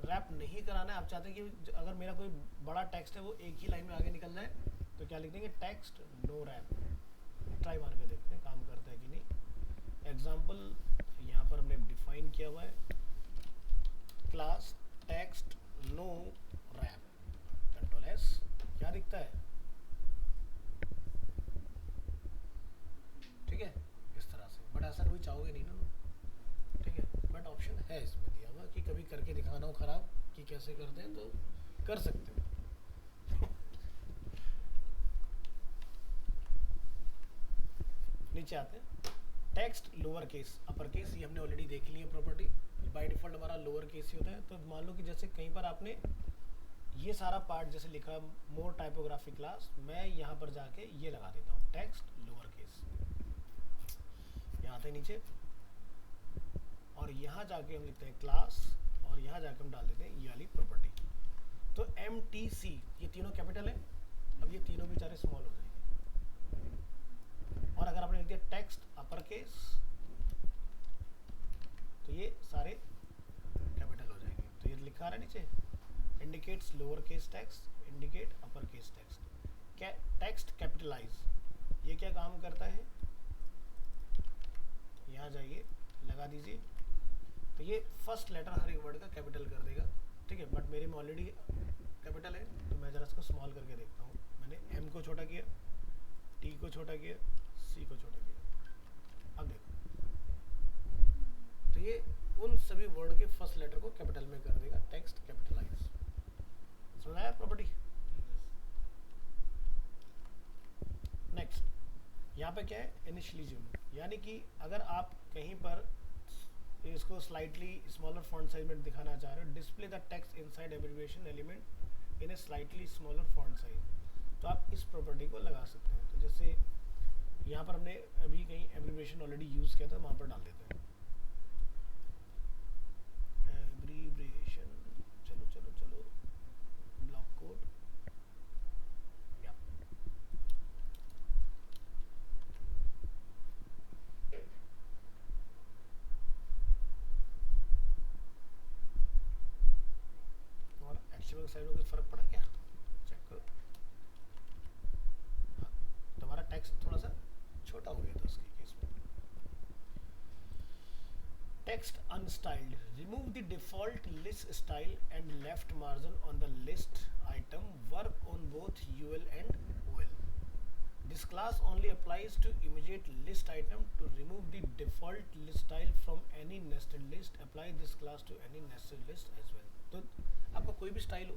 रैप नहीं कराना है, आप चाहते हैं कि अगर मेरा कोई बड़ा टेक्स्ट है वो एक ही लाइन में आगे निकल जाए तो क्या लिख देंगे, टेक्स्ट नो रैप। ट्राई मार के देखते हैं काम करता है कि नहीं। एग्जाम्पल यहाँ पर हमने डिफाइन किया हुआ है, class text no wrap, control S, क्या दिखता है, ठीक है, इस तरह से। बट ऐसा कभी चाहोगे नहीं ना, ठीक है, बट ऑप्शन है इसमें दिया हुआ कि कभी करके दिखाना हो खराब कि कैसे करते हैं तो कर सकते हो। नीचे आते हैं, text lower case upper case, ये हमने ऑलरेडी देख ली है प्रॉपर्टी, बाय डिफ़ॉल्ट हमारा लोअर केस ही होता है। तो मान लो कि जैसे कहीं पर आपने ये सारा पार्ट जैसे लिखा मोर टाइपोग्राफी क्लास, मैं यहाँ पर जाके ये लगा देता हूँ टेक्स्ट लोअर केस, यहाँ आते नीचे और यहाँ जाके हम लिखते हैं क्लास और यहाँ जाके हम डाल देते हैं ये वाली प्रॉपर्टी। तो MTC ये तीनों कैपिटल है, अब ये तीनों बेचारे स्मॉल हो जाएंगे। और अगर आपने लिख दिया टेक्स्ट अपर केस तो ये सारे कैपिटल हो जाएंगे। तो ये लिखा है नीचे indicates lower case text, indicate upper case text, text capitalize, ये क्या काम करता है, यहाँ जाइए लगा दीजिए तो ये फर्स्ट लेटर हर एक वर्ड का कैपिटल कर देगा, ठीक है। बट मेरे में ऑलरेडी कैपिटल है तो मैं ज़रा इसको स्मॉल करके देखता हूँ। मैंने M को छोटा किया, T को छोटा किया, C को छोटा किया। अब देखो तो ये उन सभी वर्ड के फर्स्ट लेटर को कैपिटल में कर देगा, टेक्स्ट कैपिटलाइज। समझ आया प्रॉपर्टी? नेक्स्ट यहाँ पे क्या है, इनिशियलिज्म, यानी कि अगर आप कहीं पर इसको स्लाइटली स्मॉलर फॉन्ट साइज में दिखाना चाह रहे हो, display the text inside abbreviation element in A slightly smaller font size, तो आप इस प्रॉपर्टी को लगा सकते हैं। तो जैसे यहाँ पर हमने अभी कहीं एब्रिविएशन ऑलरेडी यूज़ किया था, वहाँ पर डाल देते हैं एब्रिविएशन, चलो चलो चलो ब्लॉक कोड, या और एक्चुअल साइड में कोई फर्क पड़ा क्या, चेक करो। तुम्हारा टेक्स्ट थोड़ा सा छोटा हो गया था उसके केस में। Text unstyled, remove the default list style and left margin on the list item, work on both UL and OL। This class only applies to immediate list item, to remove the default list style from any nested list, apply this class to any nested list as well. तो आपका कोई भी style हो,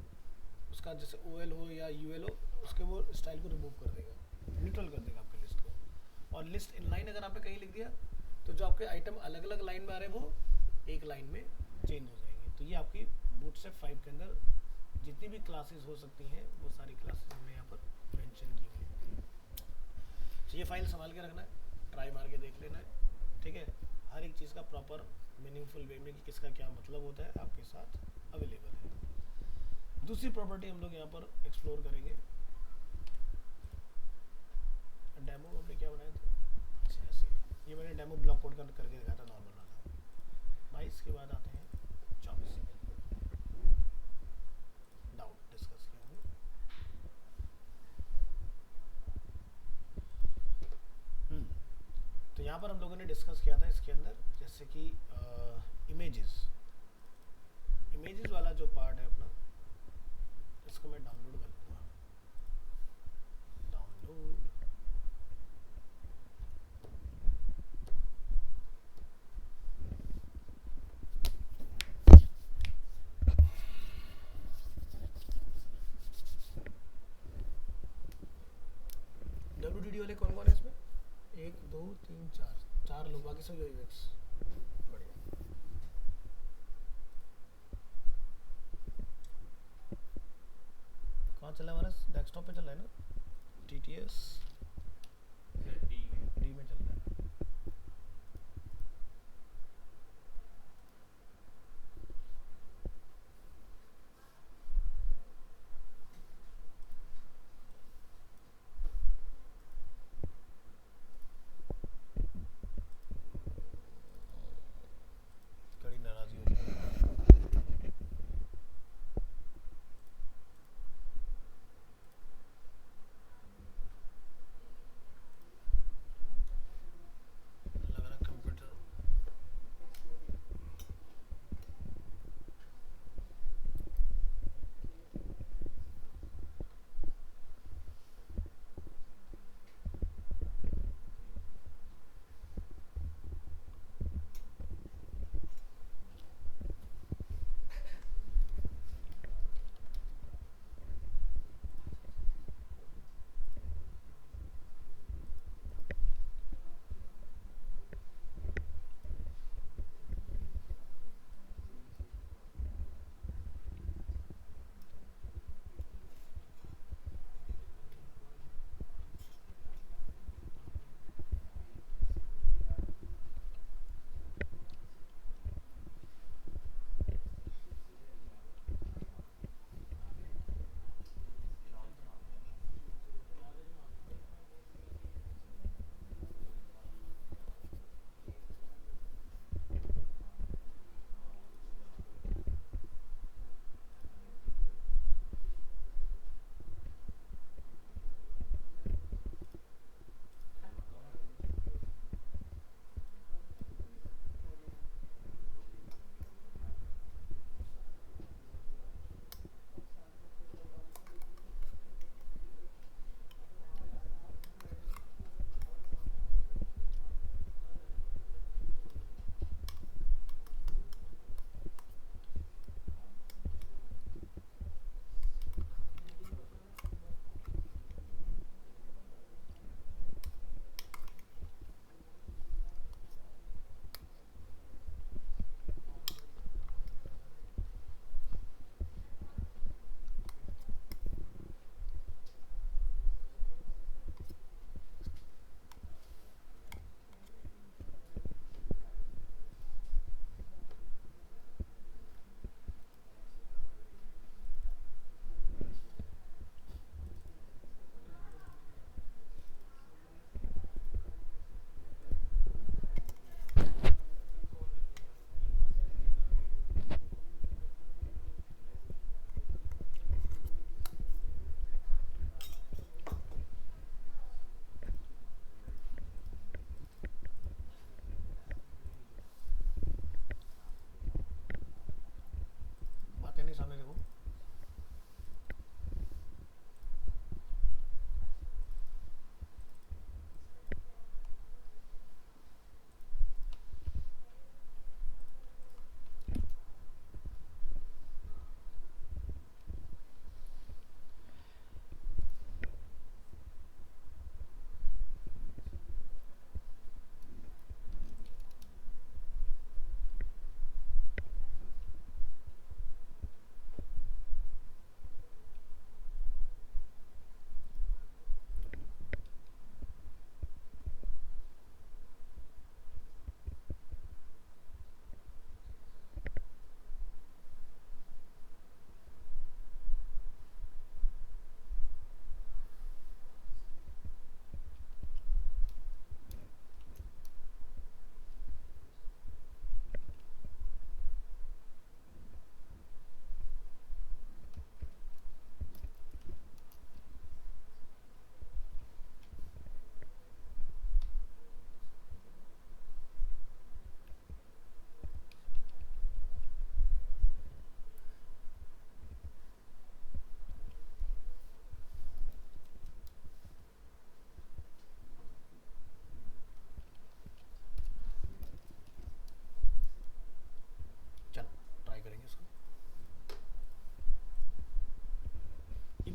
उसका जैसे OL हो या UL हो, उसके वो स्टाइल को रिमूव कर देगा, न्यूट्रल कर देगा आपके लिस्ट को। और लिस्ट इनलाइन अगर आपने कहीं लिख दिया तो जो आपके आइटम अलग अलग लाइन में आ रहे हैं वो एक लाइन में चेंज हो जाएंगे। तो ये आपकी बूटस्ट्रैप 5 के अंदर जितनी भी क्लासेस हो सकती हैं वो सारी क्लासेस हमने यहाँ पर मेंशन की हुई है। तो ये फाइल संभाल के रखना है, ट्राई मार के देख लेना है, ठीक है। हर एक चीज़ का प्रॉपर मीनिंगफुल वे में कि किसका क्या मतलब होता है आपके साथ अवेलेबल है। दूसरी प्रॉपर्टी हम लोग यहाँ पर एक्सप्लोर करेंगे, डेमो हमने क्या बनाया था, अच्छा ऐसे ये मैंने डेमो ब्लॉक कोड करके दिखाया था नॉर्मल वाला। 22 के बाद आते हैं 24 डाउट डिस्कस किया हमने। तो यहाँ पर हम लोगों ने डिस्कस किया था इसके अंदर जैसे कि इमेजेस वाला जो पार्ट है अपना, इसको मैं डाउनलोड कर लूँगा, डाउनलोड WDD वाले कौन कौन है इसमें, 1 2 3 4 लोग, बाकी सब UX। बढ़िया, कहाँ चला है हमारा, डेस्कटॉप पे चल रहा है ना, TTS D में चल रहा है। कड़ी नाराजगी हो गई।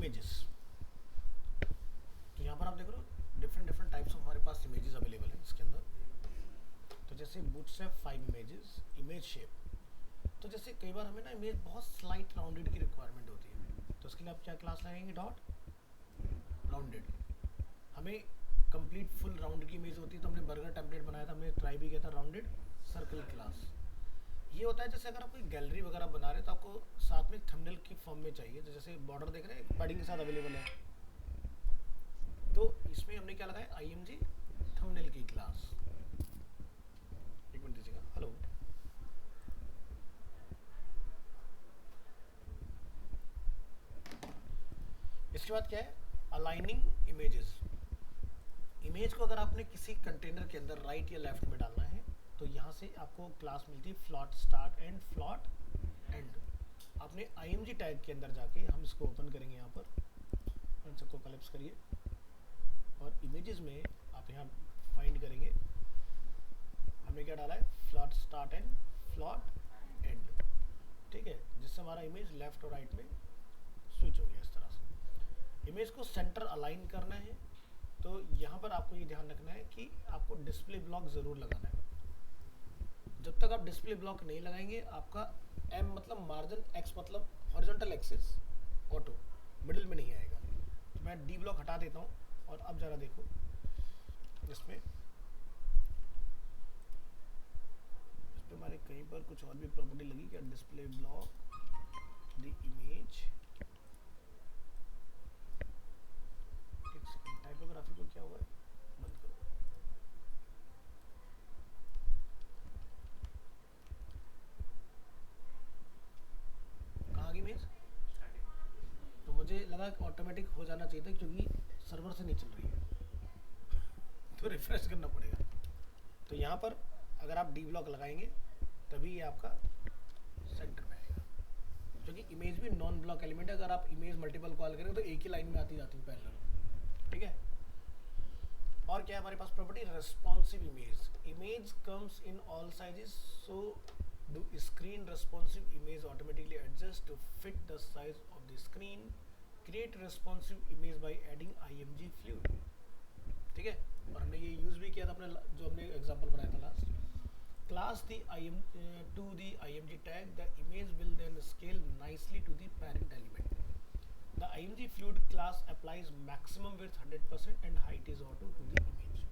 इमेजेस। तो यहाँ पर आप देख रहे हो डिफरेंट टाइप्स ऑफ हमारे पास इमेजेस अवेलेबल है इसके अंदर। तो जैसे बूटस्ट्रैप 5 इमेजेस, इमेज शेप। तो जैसे कई बार हमें ना इमेज बहुत स्लाइट राउंडेड की रिक्वायरमेंट होती है, तो उसके लिए आप क्या क्लास लगाएंगे, डॉट राउंडेड। हमें कंप्लीट फुल राउंड की इमेज होती है, तो हमने बर्गर टेम्पलेट बनाया था, हमने ट्राई भी किया था राउंडेड सर्कल क्लास। ये होता है जैसे अगर आप कोई गैलरी वगैरह बना रहे हैं तो आपको साथ में थंबनेल की फॉर्म में चाहिए, तो जैसे बॉर्डर देख रहे हैं पैडिंग के साथ अवेलेबल है, तो इसमें हमने क्या लगाया, IMG थंबनेल की क्लास। एक मिनट दीजिएगा, हेलो। इसके बाद क्या है, अलाइनिंग इमेजेस। इमेज को अगर आपने किसी कंटेनर के अंदर राइट या लेफ्ट में डालना है तो यहाँ से आपको क्लास मिलती है float start end float end. आपने IMG टैग के अंदर जाके हम इसको ओपन करेंगे, यहाँ पर इन सबको कलेप्स करिए और इमेजेस में आप यहाँ फाइंड करेंगे हमने क्या डाला है, float start end float end, ठीक है, जिससे हमारा इमेज लेफ्ट और राइट में स्विच हो गया इस तरह से। इमेज को सेंटर अलाइन करना है तो यहाँ पर आपको ये ध्यान रखना है कि आपको डिस्प्ले ब्लॉक ज़रूर लगाना है। जब तक आप डिस्प्ले ब्लॉक नहीं लगाएंगे आपका M मतलब मार्जिन, X मतलब हॉरिजॉन्टल एक्सिस ऑटो मिडिल में नहीं आएगा। तो मैं D ब्लॉक हटा देता हूँ और अब ज़रा देखो इसमें हमारे कहीं पर कुछ और भी प्रॉपर्टी लगी क्या, display block the image. Typography को क्या हुआ है, बंद करो। कहाँ आ गई इमेज, तो मुझे लगा कि ऑटोमेटिक हो जाना चाहिए था क्योंकि सर्वर से नहीं चल रही है तो रिफ्रेश करना पड़ेगा। तो यहाँ पर अगर आप डी ब्लॉक लगाएंगे तभी ये आपका सेंटर में आएगा, क्योंकि इमेज भी नॉन ब्लॉक एलिमेंट है। अगर आप इमेज मल्टीपल कॉल करें तो एक ही लाइन में आती जाती है पैरेलल, ठीक है। और क्या है हमारे पास property, responsive image. Image comes in all sizes, so do screen responsive image automatically adjust to fit the size of the screen. Create responsive image by adding IMG fluid, ठीक है। और हमने ये यूज भी किया था अपने जो हमने एग्जांपल बनाया था last. Class the to the IMG tag, the image will then scale nicely to the parent element. The IMG fluid class applies maximum width 100% and height is auto to the image.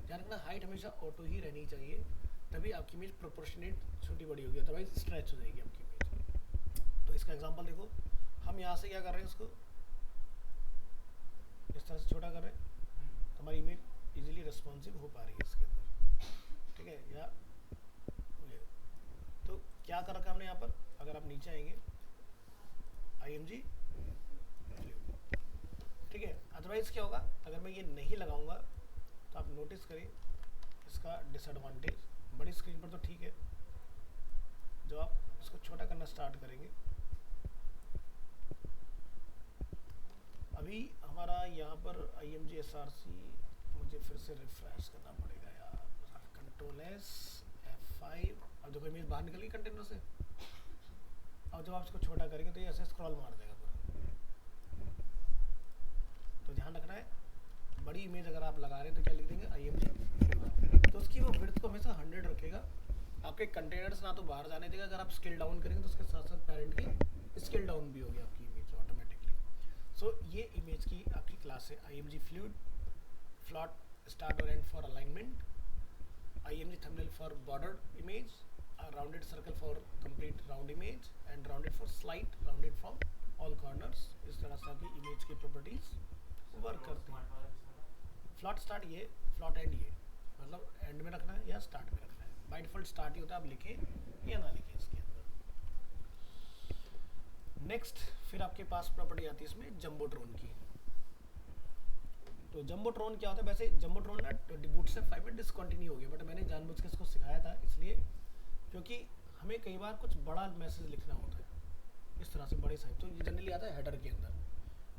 ध्यान रखना height हमेशा auto ही रहनी चाहिए, तभी आपकी image proportionate छोटी बड़ी होगी, अदरवाइज स्ट्रेच हो जाएगी आपकी इमेज। तो इसका एग्जांपल देखो, हम यहाँ से क्या कर रहे हैं, इसको इस तरह से छोटा कर रहे हैं, हमारी इमेज इजीली रिस्पॉन्सिव हो पा रही है इसके अंदर, ठीक है। या तो क्या कर रखा हमने यहाँ पर, अगर आप नीचे आएंगे IMG फ्लूइड, ठीक है। अदरवाइज क्या होगा, अगर मैं ये नहीं लगाऊंगा तो आप नोटिस करें इसका डिसएडवांटेज। बड़ी स्क्रीन पर तो ठीक है, जब आप इसको छोटा करना स्टार्ट करेंगे, अभी हमारा यहाँ पर IMG SRC मुझे फिर से रिफ्रेश करना पड़ेगा यार, Ctrl+S F5। अब देखो इमेज बाहर निकल गई कंटेनर से। अब जब आप इसको छोटा करेंगे तो ये ऐसे स्क्रॉल मार देगा पूरा। तो ध्यान रखना है, बड़ी इमेज अगर आप लगा रहे हैं तो क्या लिख देंगे, IMG, तो उसकी वो विड्थ को हमेशा 100 रखेगा। आपके कंटेनर्स ना तो बाहर जाने देगा। अगर आप स्केल डाउन करेंगे तो उसके साथ साथ पेरेंट की स्केल डाउन भी होगी आपकी इमेज ऑटोमेटिकली। सो ये इमेज की आपकी क्लास है IMG फ्लूइड, फ्लॉट स्टार्ट और and for alignment, IMG thumbnail for border image, a rounded circle for complete round image and rounded for slight rounded from all corners। इस तरह से आपकी image की प्रॉपर्टीज वर्क करती हैं। Float start ये, float and ये, मतलब एंड में रखना है या स्टार्ट में रखना है। बाय डिफॉल्ट स्टार्ट ही होता है, आप लिखें या ना लिखें इसके अंदर। नेक्स्ट फिर आपके पास प्रॉपर्टी आती है इसमें जम्बोट्रॉन की। तो जम्बोट्रॉन क्या होता है, वैसे जम्बोट्रॉन ना बूटस्ट्रैप 5 में डिसकंटिन्यू हो गया, बट मैंने जानबूझ के इसको सिखाया था इसलिए क्योंकि हमें कई बार कुछ बड़ा मैसेज लिखना होता है इस तरह से बड़े साइज, तो ये जनरली आता है हेडर के अंदर।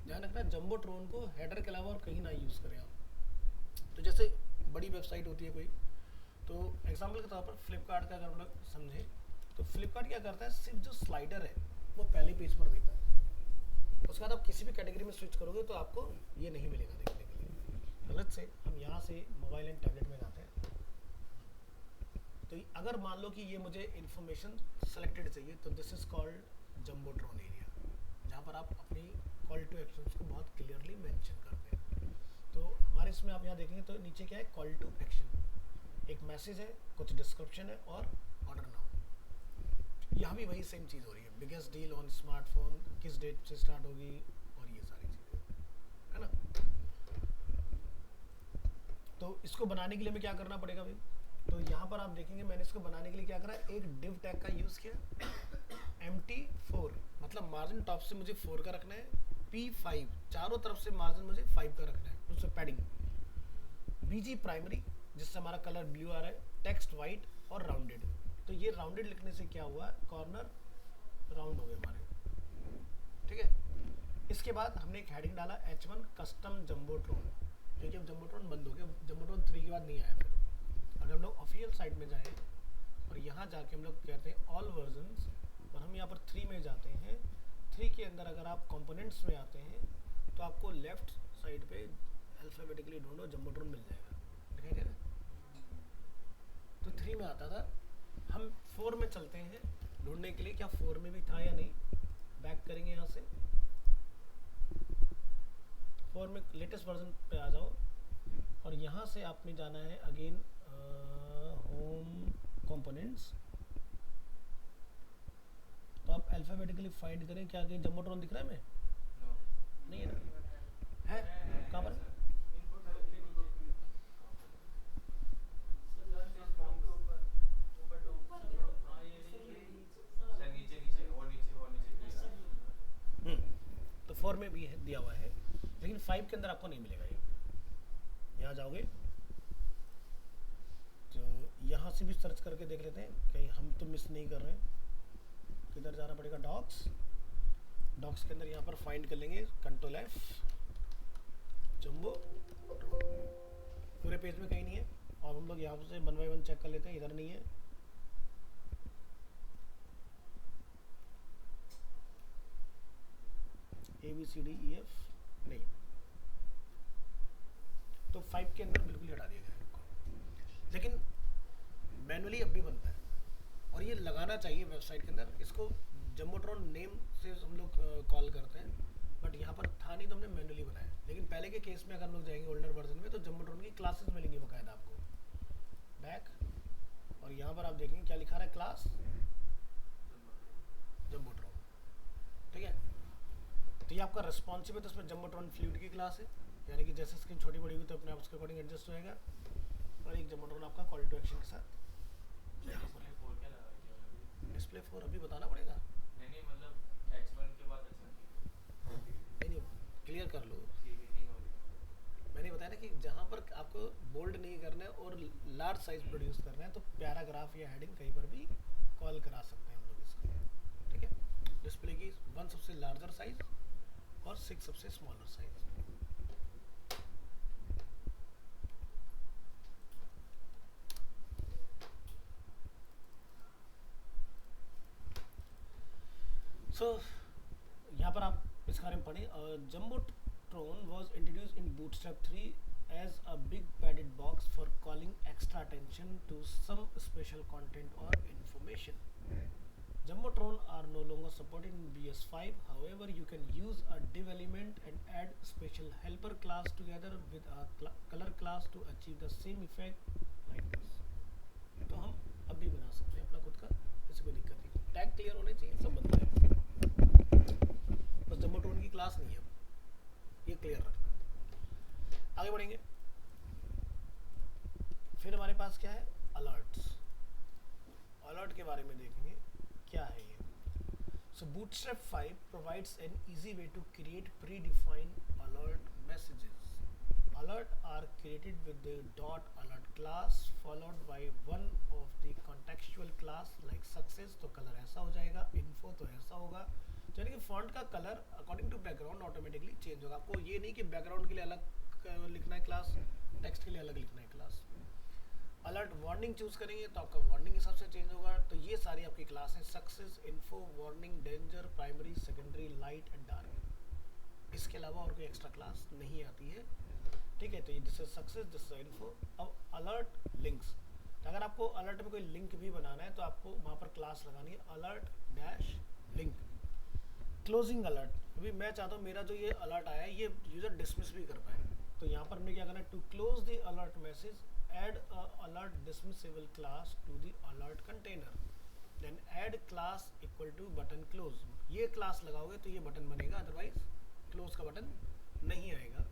ध्यान रखना जम्बोट्रॉन को हेडर के अलावा और कहीं ना यूज़ करें आप। तो जैसे बड़ी वेबसाइट होती है कोई, तो एग्जाम्पल के तौर पर फ्लिपकार्ट का अगर हम लोग समझें तो फ्लिपकार्ट क्या करता है, सिर्फ जो स्लाइडर है वो पहले पेज पर देता है, उसके उसके बाद आप किसी भी कैटेगरी में स्विच करोगे तो आपको ये नहीं मिलेगा देखने के लिए। गलत से हम यहाँ से मोबाइल एंड टैबलेट में जाते हैं, तो अगर मान लो कि ये मुझे इंफॉर्मेशन सेलेक्टेड चाहिए तो this is called jumbotron area, जहाँ पर आप अपनी कॉल टू एक्शंस को बहुत क्लियरली मेंशन करते हैं। तो हमारे इसमें आप यहाँ देखेंगे तो नीचे क्या है, कॉल टू एक्शन, एक मैसेज है, कुछ डिस्क्रिप्शन है और ऑर्डर नाउ। यहाँ भी वही सेम चीज़ हो रही है, बिगेस्ट डील ऑन स्मार्टफोन, किस डेट से स्टार्ट होगी और ये सारी चीज़ें, है ना। तो इसको बनाने के लिए हमें क्या करना पड़ेगा भाई, तो यहाँ पर आप देखेंगे मैंने इसको बनाने के लिए क्या करा, एक div टैग का यूज़ किया, MT4 मतलब मार्जिन टॉप से मुझे 4 का रखना है, P5 चारों तरफ से मार्जिन मुझे 5 का रखना है, उससे पैडिंग, BG प्राइमरी जिससे हमारा कलर ब्लू आ रहा है, टेक्स्ट वाइट और राउंडेड। तो ये राउंडेड लिखने से क्या हुआ, कॉर्नर राउंड हो गए हमारे, ठीक है। इसके बाद हमने एक हेडिंग डाला H1 कस्टम जम्बोट्रॉन, क्योंकि अब जम्बोट्रॉन बंद हो गया, जम्बोट्रॉन 3 के बाद नहीं आया। फिर अगर हम लोग ऑफिशियल साइट में जाएं और यहाँ जाके हम लोग कहते हैं ऑल वर्जन्स और हम यहाँ पर 3 में जाते हैं, 3 के अंदर अगर आप कंपोनेंट्स में आते हैं तो आपको लेफ्ट साइड पे अल्फाबेटिकली ढूंढो जम्बोट्रॉन मिल जाएगा, दिखाई दे रहा है। तो 3 में आता था, हम 4 में चलते हैं ढूंढने के लिए, क्या 4 में भी था या नहीं, बैक करेंगे यहाँ से 4 में लेटेस्ट वर्जन पे आ जाओ और यहाँ से आपने जाना है अगेन होम कंपोनेंट्स। तो आप अल्फाबेटिकली फाइंड करें, क्या कहीं जम्बोट्रॉन दिख रहा है हमें, नहीं है ना, है कहाँ पर, तो 4 में भी है, दिया हुआ है, लेकिन 5 के अंदर आपको नहीं मिलेगा ये। यहाँ जाओगे तो यहाँ से भी सर्च करके देख लेते हैं कहीं हम तो मिस नहीं कर रहे हैं, किधर जाना पड़ेगा, डॉक्स, डॉक्स के अंदर यहाँ पर फाइंड कर लेंगे कंट्रोल F जम्बो, पूरे पेज में कहीं नहीं है। और हम लोग यहाँ से 1 बाय 1 चेक कर लेते हैं, इधर नहीं है, ABCDEF नहीं, तो 5 के अंदर बिल्कुल हटा दिया गया है, लेकिन मैनुअली अब भी बनता है और ये लगाना चाहिए वेबसाइट के अंदर। इसको जम्बोट्रॉन नेम से हम लोग कॉल करते हैं, बट यहाँ पर था नहीं तो हमने मैनुअली बनाया। लेकिन पहले के केस में अगर हम लोग जाएंगे ओल्डर वर्जन में तो जम्बोट्रॉन की क्लासेस मिलेंगी बाकायदा आपको, बैक, और यहाँ पर आप देखेंगे क्या लिखा रहा है, क्लास जम्बोट्रॉन, ठीक है। तो ये आपका रेस्पॉन्सिव है, तो उसमें जम्बोट्रॉन फ्लूइड की क्लास है, यानी कि जैसे स्क्रीन छोटी बड़ी हुई तो अपने आप उसके अकॉर्डिंग एडजस्ट हो जाएगा। और एक जम्बोट्रॉन आपका कॉल टू एक्शन के साथ यहाँ पर डिस्प्ले 4 अभी बताना पड़ेगा, नहीं मतलब H1 के बाद नहीं क्लियर कर लो। मैंने बताया ना कि जहाँ पर आपको बोल्ड नहीं करना है और लार्ज साइज प्रोड्यूस करना है तो पैराग्राफ या हेडिंग कहीं पर भी कॉल करा सकते हैं हम लोग इसको, ठीक है। डिस्प्ले की 1 सबसे लार्जर साइज और 6 सबसे स्मॉलर साइज। सो यहाँ पर आप इस बारे में पढ़ें, Jumbotron was introduce in Bootstrap 3 as a big padded box for calling extra attention to some special content और information. Jumbotron are no longer supported in BS5. However, you can use a div element and add special helper class together with a color class to achieve the same effect like this. तो हम अब भी बना सकते हैं अपना खुद का, ऐसे कोई दिक्कत नहीं। टैग क्लियर होने चाहिए, सब बनता है, बस Jumbotron की क्लास नहीं है, ये क्लियर रखना। आगे बढ़ेंगे, फिर हमारे पास क्या है, अलर्ट्स। अलर्ट के बारे में देखेंगे क्या है ये। So Bootstrap 5 provides an easy way to create predefined alert messages. Alert are created with the .alert class followed by one of the contextual class like success, तो कलर ऐसा हो जाएगा, info तो ऐसा होगा, यानी कि फॉन्ट का colour according to background automatically change होगा। आपको ये नहीं कि बैकग्राउंड के लिए अलग लिखना है क्लास, टेक्स्ट के लिए अलग लिखना है क्लास। अलर्ट वार्निंग चूज करेंगे तो आपका वार्निंग के हिसाब से चेंज होगा। तो ये सारी आपकी क्लास है, success, info, warning, danger, primary, secondary, light and dark. इसके अलावा और कोई एक्स्ट्रा क्लास नहीं आती है, ठीक है। तो ये this is success, this is info. अब अलर्ट लिंक्स, तो अगर आपको अलर्ट में कोई लिंक भी बनाना है तो आपको वहाँ पर क्लास लगानी है alert dash link. Closing alert, अभी मैं चाहता हूँ मेरा जो ये अलर्ट आया है ये यूज़र डिसमिस भी कर पाए, तो यहाँ पर हमने क्या करना है, to close the alert message add a alert dismissible class to the alert container, then add class equal to button close. ये क्लास लगाओगे तो ये बटन बनेगा, अदरवाइज क्लोज का बटन नहीं आएगा।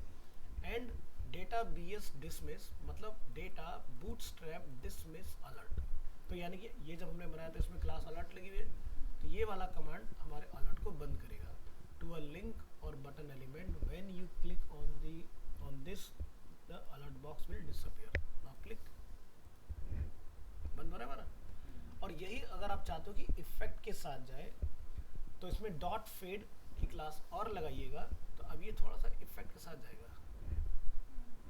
एंड डेटा बीएस डिसमिस, मतलब डेटा बूटस्ट्रैप डिसमिस अलर्ट, तो यानी कि ये जब हमने बनाया तो इसमें क्लास अलर्ट लगी हुई है, तो ये वाला कमांड हमारे अलर्ट को बंद करेगा। टू अ लिंक और button element when you click on this the alert box will disappear. Now click, बंद हो रहा है हमारा। और यही अगर आप चाहते हो कि इफेक्ट के साथ जाए तो इसमें डॉट फेड की क्लास और लगाइएगा, तो अब ये थोड़ा सा इफेक्ट के साथ जाएगा।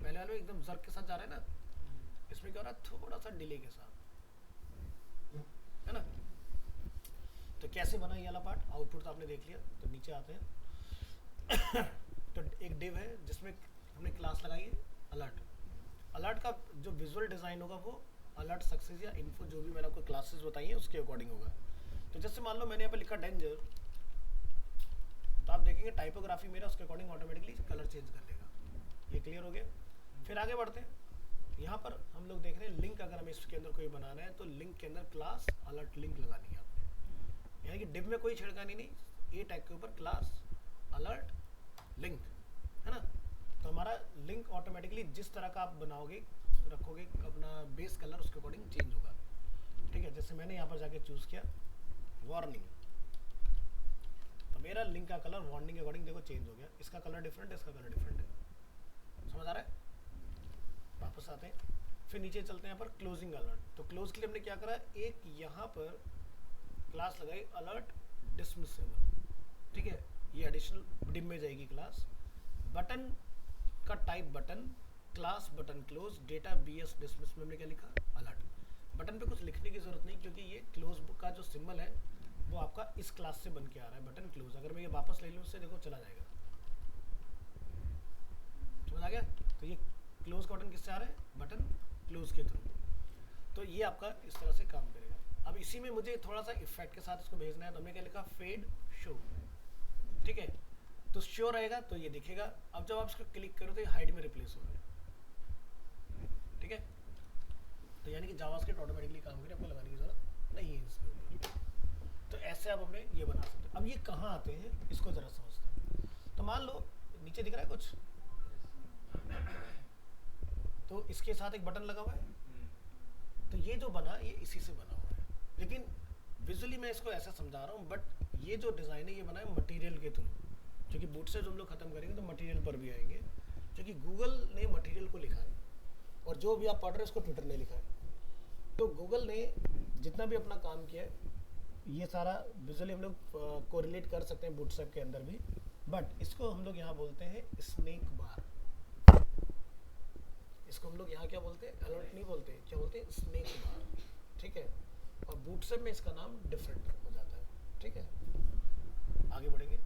पहले वाले में एकदम जर्क के साथ जा रहा है ना, इसमें क्या हो रहा है, थोड़ा सा डिले के साथ, है ना। तो कैसे बना ये वाला पार्ट, आउटपुट तो आपने देख लिया। तो नीचे आते हैं तो एक डिव है जिसमें हमने क्लास लगाई है अलर्ट। अलर्ट का जो विजुअल डिज़ाइन होगा वो अलर्ट सक्सेस या इन्फो, जो भी मैंने आपको क्लासेस बताई हैं उसके अकॉर्डिंग होगा। तो जैसे मान लो मैंने यहाँ पे लिखा डेंजर, तो आप देखेंगे टाइपोग्राफी मेरा उसके अकॉर्डिंग ऑटोमेटिकली कलर चेंज कर लेगा। ये क्लियर हो गया। फिर आगे बढ़ते हैं, यहाँ पर हम लोग देख रहे हैं लिंक, अगर हमें इसके अंदर कोई बनाना है तो लिंक के अंदर क्लास अलर्ट लिंक लगानी है आपने, यानी कि डिव में कोई छिड़कानी नहीं, ए टैग के ऊपर क्लास अलर्ट लिंक, है ना। तो हमारा लिंक ऑटोमेटिकली जिस तरह का आप बनाओगे रखोगे अपना बेस कलर, उसके अकॉर्डिंग चेंज होगा, ठीक है। जैसे मैंने यहाँ पर जाके चूज़ किया वार्निंग, तो मेरा लिंक का कलर वार्निंग के अकॉर्डिंग देखो चेंज हो गया। इसका कलर डिफरेंट है, इसका कलर डिफरेंट है, समझ आ रहा है। वापस आते हैं, फिर नीचे चलते हैं यहाँ पर क्लोजिंग अलर्ट। तो क्लोज के लिए हमने क्या करा, एक यहाँ पर क्लास लगाई अलर्ट डिसमिसेबल, ठीक है। ये एडिशनल डिम में जाएगी क्लास। बटन का type button, class button close, data BS dismiss में हमने क्या लिखा अलर्ट। बटन पे कुछ लिखने की जरूरत नहीं, क्योंकि ये क्लोज का जो सिंबल है वो आपका इस क्लास से बन के आ रहा है, बटन क्लोज। अगर मैं ये वापस ले लूँ उससे, देखो चला जाएगा, समझ आ गया। तो ये क्लोज का बटन किससे आ रहा है, बटन क्लोज के थ्रू। तो ये आपका इस तरह से काम करेगा। अब इसी में मुझे थोड़ा सा इफेक्ट के साथ इसको भेजना है, तो हमने क्या लिखा फेड शो, ठीक है। तो शो रहेगा तो ये दिखेगा। अब जब आप इसको क्लिक करो तो ये हाइड में रिप्लेस हो गया, ठीक है। तो यानी कि जावास्क्रिप्ट ऑटोमेटिकली काम करे, आपको लगाने की जरूरत नहीं है इसके ऊपर। तो ऐसे आप हमें ये बना सकते हैं। अब ये कहाँ आते हैं इसको जरा समझते हैं। तो मान लो नीचे दिख रहा है कुछ, तो इसके साथ एक बटन लगा हुआ है, तो ये जो बना ये इसी से बना हुआ है, लेकिन विजुअली मैं इसको ऐसा समझा रहा हूँ, बट ये जो डिज़ाइन है ये बना है मटेरियल के थ्रू, क्योंकि बूट से जो हम लोग खत्म करेंगे तो मटेरियल पर भी आएंगे, क्योंकि गूगल ने मटेरियल को लिखा है और जो भी आप पढ़ रहे हैं उसको ट्विटर ने लिखा है। तो गूगल ने जितना भी अपना काम किया है ये सारा विजुअली हम लोग कोरिलेट कर सकते हैं बूटस्ट्रैप के अंदर भी, बट इसको हम लोग यहाँ बोलते हैं स्नेक बार। इसको हम लोग यहाँ क्या बोलते हैं, अलर्ट नहीं बोलते, क्या बोलते हैं, स्नेक बार, ठीक है। और बूटस्ट्रैप में इसका नाम डिफरेंट हो जाता है, ठीक है। आगे बढ़ेंगे,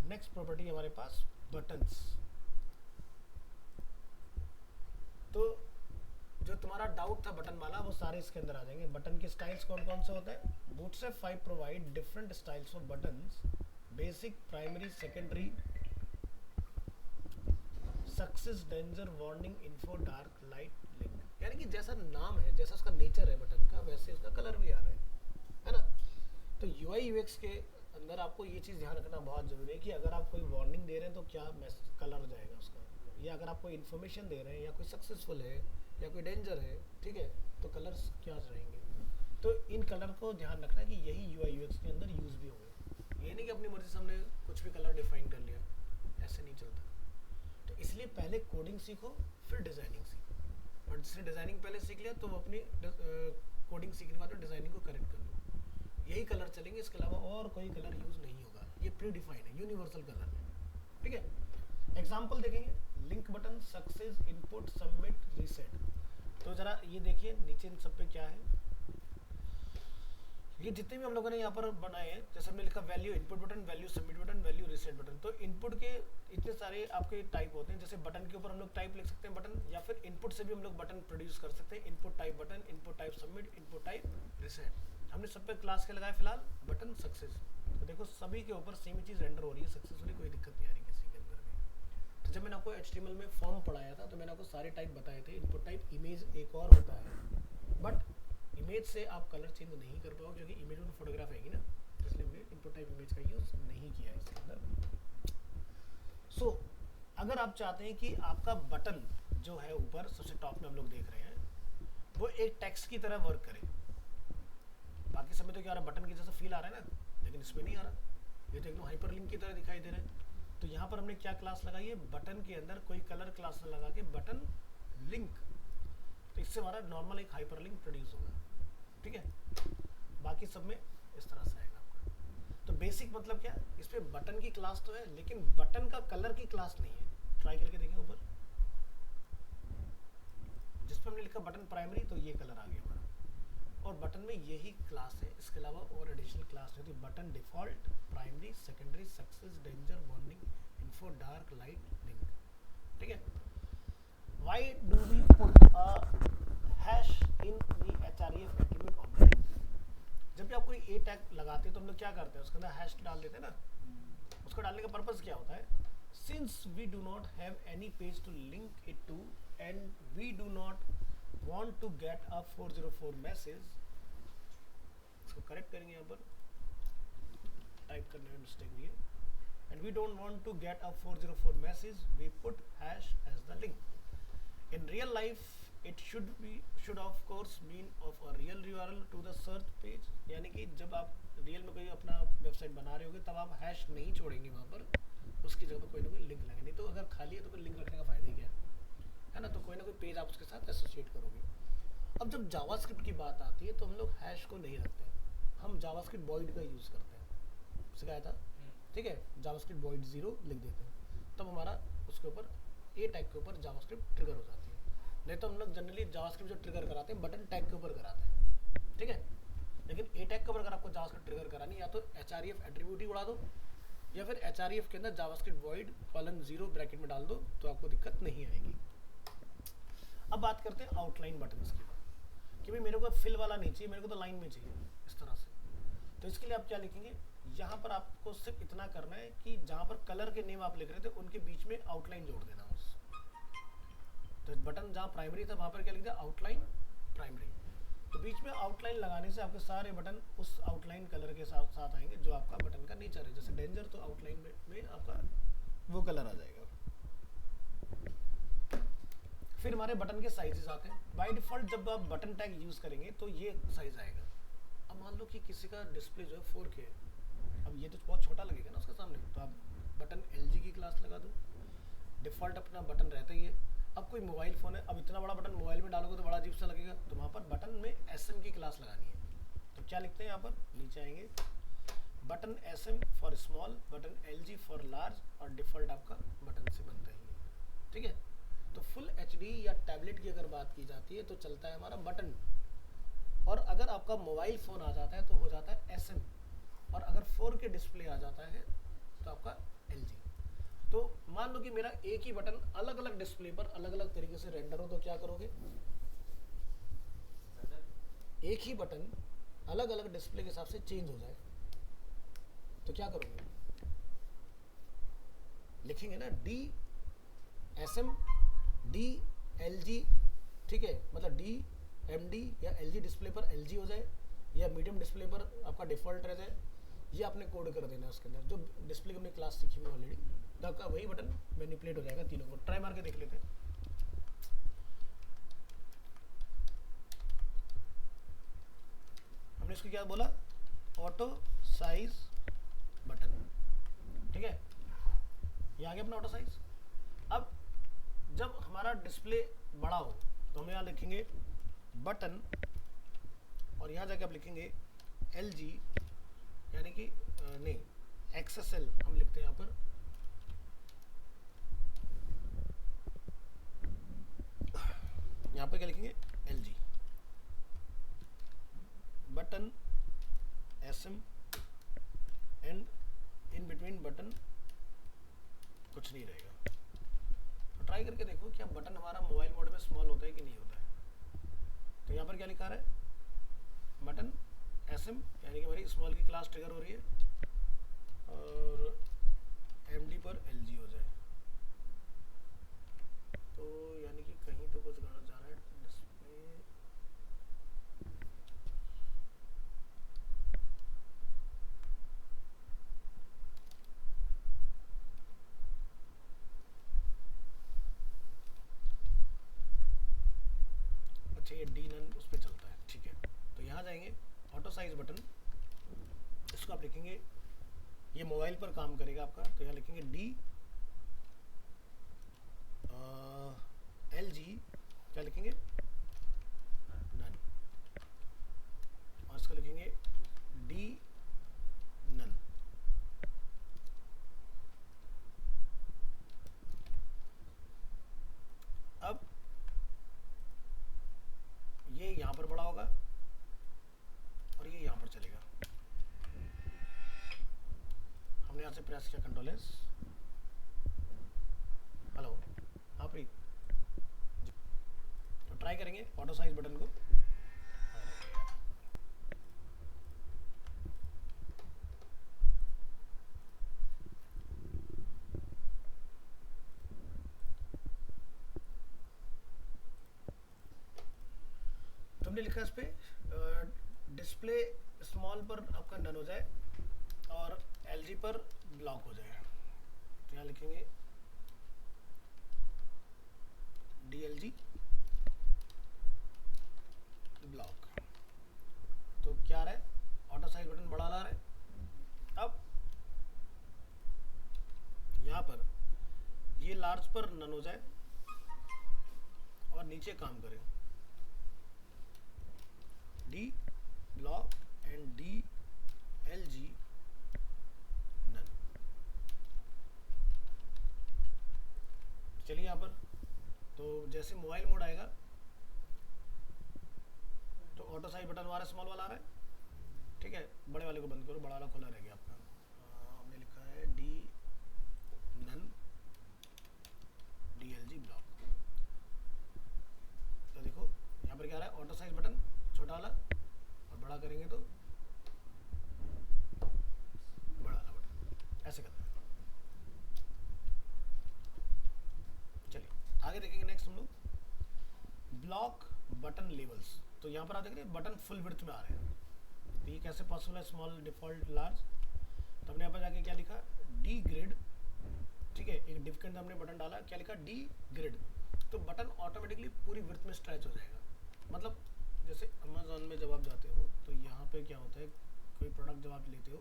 नेक्स्ट प्रॉपर्टी हमारे पास बटन्स। तो जो तुम्हारा डाउट था बटन वाला वो सारे इसके अंदर आ जाएंगे। बटन के स्टाइल्स कौन कौन से होते हैं, bootstrap 5 provide different styles of buttons, basic, primary, secondary, success, danger, warning, info, dark, light, link. यानी कि जैसा नाम है, जैसा उसका नेचर है बटन का, वैसे उसका कलर भी आ रहा है ना। तो यूआई यूएक्स के अंदर आपको ये चीज़ ध्यान रखना बहुत ज़रूरी है कि अगर आप कोई वार्निंग दे रहे हैं तो क्या कलर जाएगा उसका, या अगर आप कोई इन्फॉर्मेशन दे रहे हैं या कोई सक्सेसफुल है या कोई डेंजर है, ठीक है, तो कलर्स क्या रहेंगे। तो इन कलर को ध्यान रखना कि यही यूआई यूएक्स के अंदर यूज़ भी होंगे। ये नहीं कि अपनी मर्जी से हमने कुछ भी कलर डिफाइन कर लिया, ऐसे नहीं चलता। तो इसलिए पहले कोडिंग सीखो फिर डिज़ाइनिंग सीखो, और जिसने डिज़ाइनिंग पहले सीख लिया तो वो अपनी कोडिंग सीखने के बाद डिज़ाइनिंग को करेक्ट कर लो। यही कलर चलेंगे, इसके अलावा और कोई कलर यूज़ नहीं होगा। ये प्री डिफाइंड है, यूनिवर्सल कलर है, ठीक है। एग्जाम्पल देखेंगे, link button, success, input, submit, reset. तो ज़रा ये देखिए नीचे इन सब पे क्या है। ये जितने भी हम लोगों ने यहाँ पर बनाए हैं, जैसे हमने लिखा value input button, value submit button, value reset button, तो इनपुट के इतने सारे आपके टाइप होते हैं, जैसे बटन के ऊपर हम लोग टाइप लिख सकते हैं बटन, या फिर इनपुट से भी हम लोग बटन प्रोड्यूस कर सकते हैं, input type button, input type submit, input type reset. हमने सब पे क्लास के लगाए फिलहाल बटन सक्सेस। तो देखो सभी के ऊपर सेम ही चीज़ रेंडर हो रही है सक्सेसफुली, कोई दिक्कत नहीं आ रही किसी के अंदर भी। तो जब मैंने आपको HTML में फॉर्म पढ़ाया था तो मैंने आपको सारे टाइप बताए थे। इनपुट टाइप इमेज एक और होता है, बट इमेज से आप कलर चेंज नहीं कर पाओगे क्योंकि इमेज में फोटोग्राफ आएगी ना, इसलिए हमने इनपुट टाइप इमेज का यूज़ नहीं किया है इसके अंदर। सो अगर आप चाहते हैं कि आपका बटन जो है ऊपर सबसे टॉप में हम लोग देख रहे हैं वो एक टेक्स्ट की तरह वर्क करे, बाकी समय तो क्या आ रहा है बटन की जैसा फील आ रहा है ना, लेकिन इसमें नहीं आ रहा, ये तो एकदम हाइपरलिंक की तरह दिखाई दे रहा है। तो यहाँ पर हमने क्या क्लास लगाई है, बटन के अंदर कोई कलर क्लास लगा के बटन लिंक, तो इससे हमारा नॉर्मल एक हाइपरलिंक प्रोड्यूस होगा, ठीक है। बाकी सब में इस तरह से आएगा आपका। तो बेसिक मतलब क्या, इस पे बटन की क्लास तो है लेकिन बटन का कलर की क्लास नहीं है। ट्राई करके देखें ऊपर, जिस पे हमने लिखा बटन प्राइमरी तो ये कलर आ गया हमारा, और बटन में यही क्लास है, इसके अलावा और एडिशनल क्लास होती है button default, primary, secondary, success, danger, warning, info, dark, light, link, ठीक है। Why do we put a hash in the href attribute of the link. जब भी आप कोई ए टैग लगाते हैं तो हम लोग क्या करते हैं, उसके अंदर हैश डाल देते हैं ना। उसको डालने का पर्पस क्या होता है, since we do not have any page to link it to and we do not want to get a 404 message, इसको करेक्ट करेंगे यहाँ पर, टाइप करने में मिस्टेक हुई है, and we don't want to get a 404 message we put hash as the link. In real life it should of course mean of a real URL to the search page, यानी कि जब आप real में कोई अपना website बना रहे होगे तब आप हैश नहीं छोड़ेंगे वहाँ पर, उसकी जगह पर कोई ना कोई लिंक लगेंगे, नहीं तो अगर खाली है तो कोई लिंक रखने का फायदा ही क्या है ना, तो कोई ना कोई पेज आप उसके साथ एसोसिएट करोगे। अब जब जावास्क्रिप्ट की बात आती है तो हम लोग हैश को नहीं रखते हैं, हम जावास्क्रिप्ट वॉइड का यूज़ करते हैं, सिखाया था, ठीक है। जावास्क्रिप्ट वॉइड 0 लिख देते हैं, तब हमारा उसके ऊपर ए टैग के ऊपर जावास्क्रिप्ट ट्रिगर हो जाती है। नहीं तो हम लोग जनरली जावास्क्रिप्ट जो ट्रिगर कराते हैं बटन टैग के ऊपर कराते हैं, ठीक है। लेकिन ए टैग के ऊपर अगर आपको जावास्क्रिप्ट ट्रिगर करानी, या तो href एट्रीब्यूट ही उड़ा दो, या फिर href के अंदर जावास्क्रिप्ट वॉइड :0 ब्रैकेट में डाल दो, तो आपको दिक्कत नहीं आएगी। अब बात करते हैं आउटलाइन बटन्स की, कि भाई मेरे को फिल वाला नहीं चाहिए, मेरे को तो लाइन में चाहिए इस तरह से। तो इसके लिए आप क्या लिखेंगे, यहाँ पर आपको सिर्फ इतना करना है कि जहाँ पर कलर के नेम आप लिख रहे थे उनके बीच में आउटलाइन जोड़ देना बस। तो बटन जहाँ प्राइमरी था वहाँ पर क्या लिख दिया, आउटलाइन प्राइमरी। तो बीच में आउटलाइन लगाने से आपके सारे बटन उस आउटलाइन कलर के साथ साथ आएंगे जो आपका बटन का नेचर है। जैसे डेंजर तो आउटलाइन में आपका वो कलर आ जाएगा। फिर हमारे बटन के साइजेस आते हैं। बाय डिफॉल्ट जब आप बटन टैग यूज़ करेंगे तो ये साइज आएगा। अब मान लो कि किसी का डिस्प्ले जो है 4K है, अब ये तो बहुत छोटा लगेगा ना उसके सामने, तो आप बटन LG की क्लास लगा दो, डिफ़ॉल्ट अपना बटन रहता ही है। अब कोई मोबाइल फ़ोन है, अब इतना बड़ा बटन मोबाइल में डालोगे तो बड़ा अजीब सा लगेगा, तो वहाँ पर बटन में SM की क्लास लगानी है। तो क्या लिखते हैं यहाँ पर, नीचे आएंगे button SM for small, button LG for large, और डिफ़ॉल्ट आपका बटन से बनता ही है, ठीक है। तो फुल HD या टैबलेट की अगर बात की जाती है तो चलता है हमारा बटन, और अगर आपका मोबाइल फ़ोन आ जाता है तो हो जाता है SM, और अगर 4K डिस्प्ले आ जाता है तो आपका LG। तो मान लो कि मेरा एक ही बटन अलग अलग डिस्प्ले पर अलग अलग तरीके से रेंडर हो, तो क्या करोगे, एक ही बटन अलग अलग डिस्प्ले के हिसाब से चेंज हो जाए तो क्या करोगे, लिखेंगे ना DSM DLG, ठीक है, मतलब DMD या LG डिस्प्ले पर LG हो जाए, या मीडियम डिस्प्ले पर आपका डिफ़ॉल्ट रह जाए, ये आपने कोड कर देना है उसके अंदर। जो डिस्प्ले की हमने क्लास सीखी हुई ऑलरेडी, तो आपका वही बटन मैनिपुलेट हो जाएगा तीनों को। ट्राई मार के देख लेते हैं। हमने इसको क्या बोला, ऑटो साइज बटन, ठीक है, ये आ गया अपना ऑटो साइज। अब जब हमारा डिस्प्ले बड़ा हो तो हम यहाँ लिखेंगे बटन, और यहाँ जाके आप लिखेंगे LG, यानी कि नहीं XSL हम लिखते हैं यहाँ पर, यहाँ पर क्या लिखेंगे LG, button SM, and in between button कुछ नहीं रहेगा। तो ट्राई करके देखो क्या बटन हमारा मोबाइल मोड में स्मॉल होता है कि नहीं होता है। तो यहाँ पर क्या लिखा रहा है, बटन SM यानी कि हमारी स्मॉल की क्लास ट्रिगर हो रही है और MD पर LG हो जाए, तो यानी कि कहीं तो कुछ गलत जा रहा है। डिस्प्ले अच्छा ये डी नन उस पर चलता है, ठीक है। तो यहाँ जाएंगे ऑटो साइज बटन, इसको आप लिखेंगे, ये मोबाइल पर काम करेगा आपका, तो यहाँ लिखेंगे डी LG, क्या लिखेंगे, नन, और इसको लिखेंगे डी नन। अब ये यहाँ पर बड़ा होगा और ये यहाँ पर चलेगा। हमने यहाँ से प्रेस किया कंट्रोल एस। हेलो, हाँ प्रीत, तो ट्राई करेंगे ऑटो साइज बटन को। तो हमने लिखा इस पे डिस्प्ले स्मॉल पर आपका नन हो जाए और LG पर ब्लॉक हो जाए, तो यहाँ लिखेंगे DLG ब्लॉक। तो क्या आ रहा है, ऑटो साइज बटन बड़ा ला रहा है। अब यहाँ पर ये लार्ज पर नन हो जाए और नीचे काम करे D block and DLG none. चलिए यहाँ पर तो जैसे मोबाइल मोड आएगा तो ऑटो साइज बटन हमारा स्मॉल वाला आ रहा है, ठीक है। बड़े वाले को बंद करो, बड़ा वाला खुला रह गया आपका। हमने लिखा है D नन DLG ब्लॉक। तो देखो यहाँ पर क्या आ रहा है, ऑटो साइज बटन छोटा वाला और बड़ा करेंगे तो बड़ा वाला बटन, ऐसे करना है। चलिए आगे देखेंगे नेक्स्ट हम लोग ब्लॉक बटन लेवल्स। तो यहाँ पर आप देख रहे हैं बटन फुल विड्थ में आ रहे हैं, तो ये कैसे पॉसिबल है, स्मॉल डिफॉल्ट लार्ज। तो हमने यहाँ पर जाके क्या लिखा, डी ग्रिड, ठीक है। एक डिव के अंदर हमने बटन डाला, क्या लिखा, डी ग्रिड। तो बटन ऑटोमेटिकली पूरी विड्थ में स्ट्रेच हो जाएगा। मतलब जैसे अमेज़ॉन में जब आप जाते हो तो यहाँ पे क्या होता है, कोई प्रोडक्ट जब आप लेते हो,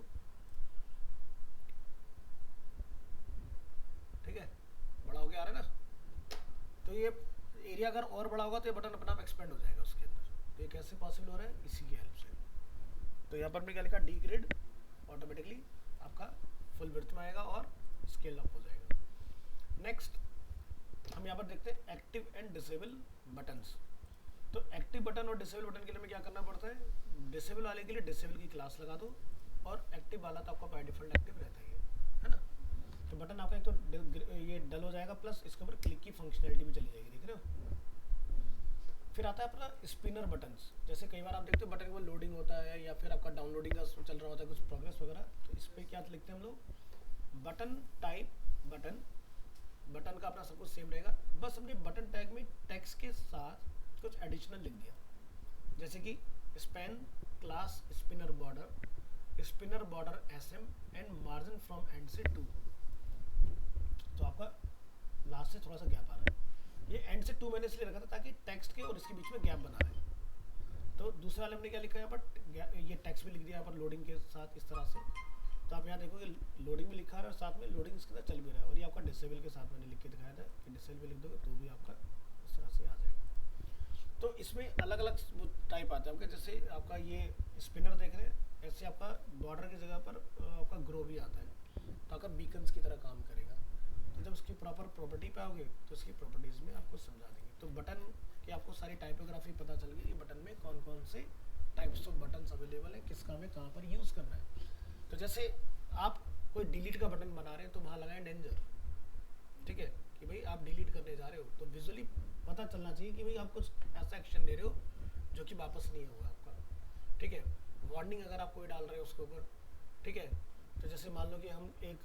ठीक है, बड़ा हो गया आ रहा है ना, तो ये एरिया अगर और बड़ा होगा तो ये बटन अपना आप एक्सपेंड हो जाएगा उसके अंदर। तो ये कैसे पॉसिबल हो रहा है, इसी की हेल्प से। तो यहाँ पर भी क्या लिखा, डी ग्रिड, ऑटोमेटिकली आपका फुल विड्थ में आएगा और स्केल अप हो जाएगा। नेक्स्ट हम यहाँ पर देखते हैं एक्टिव एंड डिसेबल बटन्स। तो एक्टिव बटन और डिसेबल बटन के लिए हमें क्या करना पड़ता है, डिसेबल वाले के लिए डिसेबल की क्लास लगा दो और एक्टिव वाला तो आपका बाय डिफॉल्ट एक्टिव रहता ही है ना। तो बटन आपका एक तो ये डल हो जाएगा, प्लस इसके ऊपर क्लिक की फंक्शनैलिटी भी चली जाएगी, देख रहे हो। फिर आता है अपना स्पिनर बटन्स। जैसे कई बार आप देखते हो बटन के ऊपर लोडिंग होता है या फिर आपका डाउनलोडिंग का चल रहा होता है कुछ प्रोग्रेस वगैरह, तो इस पर क्या लिखते हैं हम लोग, बटन टाइप बटन। बटन का अपना सब कुछ सेम रहेगा, बस हमने बटन टैग में टेक्स्ट के साथ कुछ एडिशनल लिख दिया, जैसे कि span class spinner border SM and margin from and से टू। तो आपका लास्ट से थोड़ा सा गैप आ रहा है, ये एंड से टू मैंने इसलिए रखा था ताकि टेक्स्ट के और इसके बीच में गैप बना रहे। तो दूसरे वाले हमने क्या लिखा है यहाँ पर, ये टेक्स्ट भी लिख दिया यहाँ पर लोडिंग के साथ इस तरह से। तो आप यहाँ देखोगे लोडिंग भी लिखा है और साथ में लोडिंग इसके साथ चल भी रहा है, और ये आपका डिसेबल के साथ मैंने लिख के दिखाया था कि डिसेबल लिख दोगे तो भी आपका इस तरह से आ जाएगा। तो इसमें अलग अलग टाइप आते हैं आपके, जैसे आपका ये स्पिनर देख रहे हैं, ऐसे आपका बॉर्डर की जगह पर आपका ग्रो भी आता है, तो आपका बीकन्स की तरह काम करेगा। तो जब उसकी प्रॉपर प्रॉपर्टी पे आओगे तो उसकी प्रॉपर्टीज़ में आपको समझा देंगे। तो बटन की आपको सारी टाइपोग्राफी पता चल गई, बटन में कौन कौन से टाइप्स ऑफ बटन्स अवेलेबल है, किसका हमें कहाँ पर यूज़ करना है। तो जैसे आप कोई डिलीट का बटन बना रहे हैं तो वहाँ लगाएं डेंजर, ठीक है, कि भाई आप डिलीट करने जा रहे हो तो विजुअली पता चलना चाहिए कि भाई आप कुछ ऐसा एक्शन ले रहे हो जो कि वापस नहीं होगा आपका, ठीक है। वार्निंग अगर आप कोई डाल रहे हो उसके ऊपर, ठीक है, तो जैसे मान लो कि हम एक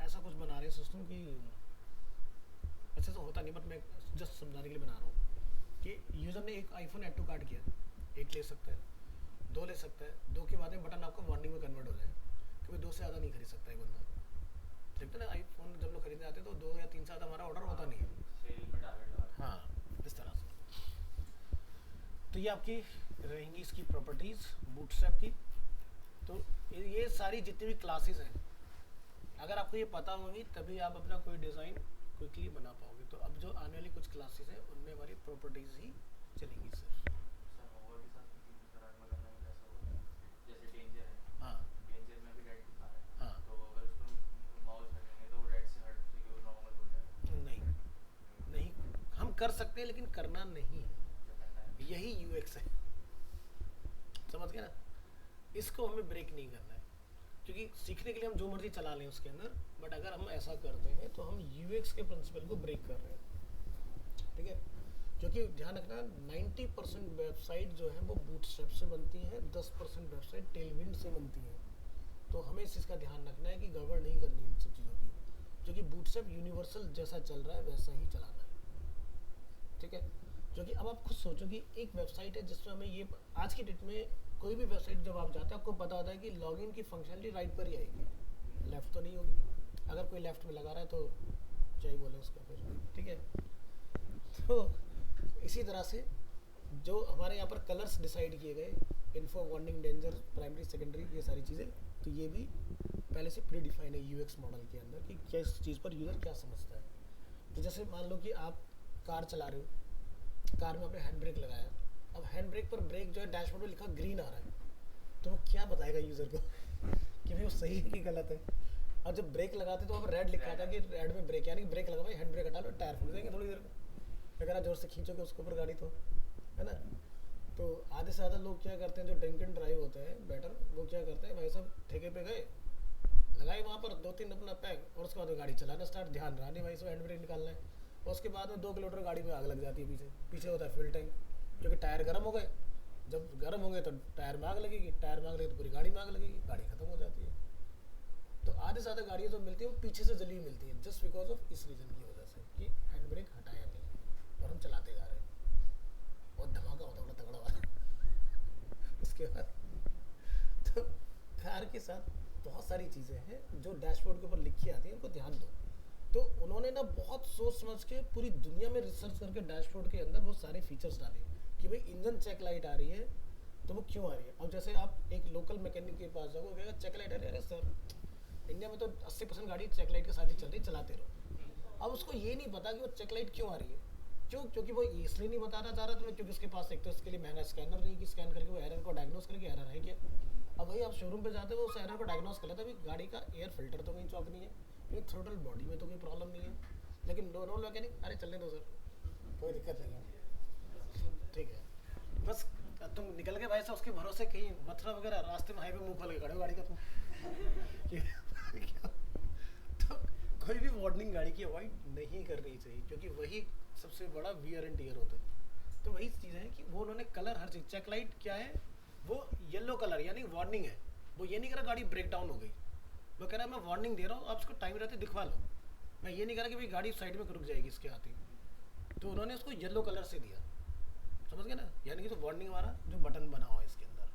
ऐसा कुछ बना रहे हैं सिस्टम कि ऐसे तो होता नहीं, बट मैं जस्ट समझाने के लिए बना रहा हूँ कि यूज़र ने एक आईफोन ऐड टू कार्ट किया, एक ले सकता है, दो ले सकता है, दो के बाद में बटन आपका वार्निंग में कन्वर्ट हो जाए, क्योंकि दो से ज़्यादा नहीं खरीद सकता है बंदा। देखते ना आईफोन जब लोग खरीदने आते हैं तो 2 या 3 से ज़्यादा हमारा ऑर्डर होता नहीं है। सेल में टारगेट लगा। हाँ, इस तरह से। तो ये आपकी रहेंगी इसकी प्रॉपर्टीज़ बूटस्ट्रैप की। तो ये सारी जितनी भी क्लासेस हैं, अगर आपको ये पता होंगी तभी आप अपना कोई डिज़ाइन क्विकली बना पाओगे। तो अब जो आने वाली कुछ क्लासेस हैं उनमें हमारी प्रॉपर्टीज़ ही चलेंगी सिर्फ। सर होवर के साथ सर रन करने में कैसा होगा? जैसे डेंजर है, हाँ डेंजर में भी रेड दिखा रहा है, हाँ, तो अगर उसको माउस हटेंगे तो वो रेड से हट के वो नॉर्मल हो जाएगा। नहीं नहीं, हम कर सकते हैं लेकिन करना नहीं है, जो करना है यही यूएक्स है, समझ गए ना। इसको हमें ब्रेक नहीं करना है, क्योंकि सीखने के लिए हम जो मर्जी चला लें उसके अंदर, बट अगर हम ऐसा करते हैं तो हम यूएक्स के प्रिंसिपल को ब्रेक कर रहे हैं, ठीक है। क्योंकि ध्यान रखना 90% वेबसाइट जो है वो बूटस्ट्रैप से बनती है, 10% वेबसाइट टेलविंड से बनती है। तो हमें इस चीज़ का ध्यान रखना है कि गड़बड़ नहीं करनी है इन सब चीज़ों की, क्योंकि बूटस्ट्रैप यूनिवर्सल जैसा चल रहा है वैसा ही चलाना है, ठीक है। क्योंकि अब आप खुद सोचो कि एक वेबसाइट है जिसमें हमें ये, आज की डेट में कोई भी वेबसाइट जब आप जाते हैं आपको पता होता है कि लॉगिन की फंक्शनलिटी राइट पर ही आएगी, लेफ्ट तो नहीं होगी। अगर कोई लेफ्ट में लगा रहा है तो क्या ही बोले उसका फिर, ठीक है। तो इसी तरह से जो हमारे यहाँ पर कलर्स डिसाइड किए गए, info, warning, danger, primary, secondary, ये सारी चीज़ें, तो ये भी पहले से प्री डिफाइन है यूएक्स मॉडल के अंदर कि किस चीज़ पर यूज़र क्या समझता है। तो जैसे मान लो कि आप कार चला रहे हो, कार में आपने हैंड ब्रेक लगाया, अब हैंड ब्रेक पर ब्रेक जो है डैशबोर्ड में लिखा ग्रीन आ रहा है, तो वो क्या बताएगा यूज़र को कि भाई वो सही है कि गलत है। और जब ब्रेक लगाते तो वहाँ पर रेड लिखा था कि रेड में ब्रेक, यानी कि ब्रेक लगा भाई, हैंड ब्रेक हटा लो, टायर फूट जाएंगे थोड़ी देर में, अगर आप जोर से खींचोगे उसके ऊपर गाड़ी तो, है ना। तो आधे से ज़्यादा लोग क्या करते हैं, जो ड्रिंक एंड ड्राइव होते हैं बेटर, वो क्या करते हैं भाई साहब, ठेके पे गए, लगाए वहाँ पर 2-3 अपना पैक, और उसके बाद गाड़ी चलाना स्टार्ट, ध्यान रहा नहीं भाई साहब हैंड ब्रेक निकालना है, और उसके बाद में 2 किलोमीटर गाड़ी में आग लग जाती है, पीछे पीछे होता है फ्यूल टैंक, क्योंकि टायर गर्म हो गए, जब गर्म होंगे तो टायर में आग लगेगी, टायर में आग लगेगी तो पूरी गाड़ी में आग लगेगी, गाड़ी खत्म हो जाती है। तो आधे से ज़्यादा गाड़ियाँ जो मिलती है वो पीछे से जली हुई मिलती है, जस्ट बिकॉज ऑफ इस रीज़न की वजह से कि हैंड ब्रेक हटाया नहीं और हम चलाते जा रहे हैं, और धमाका होता बड़ा तगड़ा वाला। उसके बाद तो कार के साथ बहुत सारी चीज़ें हैं जो डैशबोर्ड के ऊपर लिखी आती हैं, उनको ध्यान दो। तो उन्होंने ना बहुत सोच समझ के पूरी दुनिया में रिसर्च करके डैशबोर्ड के अंदर वो सारे फीचर्स डाले कि भाई इंजन चेक लाइट आ रही है तो वो क्यों आ रही है। अब जैसे आप एक लोकल मैकेनिक के पास जाओगे, कहेगा चेक लाइट आ रही है, अरे सर इंडिया में तो 80% गाड़ी चेक लाइट के साथ ही चल रही है, चलाते रहो। अब उसको ये नहीं पता कि वो चेक लाइट क्यों आ रही है, क्यों, क्योंकि वो इसलिए नहीं बताना चाह रहा तुम्हें क्योंकि उसके पास एक तो इसके लिए महंगा स्कैनर नहीं कि स्कैन करके वो एरर को डायग्नोस करके एरर है क्या। अब भाई आप शोरूम पे जाते हो उस एरर को डायग्नोस कर लेते हैं, अभी गाड़ी का एयर फिल्टर तो कहीं चौक नहीं है, क्योंकि थ्रोटल बॉडी में तो कोई प्रॉब्लम नहीं है, लेकिन नॉर्मल मैकेनिक अरे चलने दो सर कोई दिक्कत नहीं है, ठीक है। बस तुम निकल के भाई से उसके भरोसे कहीं मथुरा वगैरह रास्ते में हाईवे मुँह खोल के खड़े हो गाड़ी का तुम तो कोई भी वार्निंग गाड़ी की अवॉइड नहीं करनी चाहिए, क्योंकि वही सबसे बड़ा वियर एंड टीयर होता है। तो वही चीज़ है कि वो उन्होंने कलर हर चीज़, चेक लाइट क्या है वो येलो कलर यानी वार्निंग है, वो ये नहीं कह रहा गाड़ी ब्रेक डाउन हो गई, वो कह रहा है मैं वार्निंग दे रहा हूँ, आप उसको टाइम रहते दिखवा लो, मैं ये नहीं कह रहा कि भाई गाड़ी साइड में रुक जाएगी इसके आती। तो उन्होंने उसको येलो कलर से दिया, समझ गए ना, यानी कि तो वार्निंग हमारा जो बटन बना हुआ है इसके अंदर,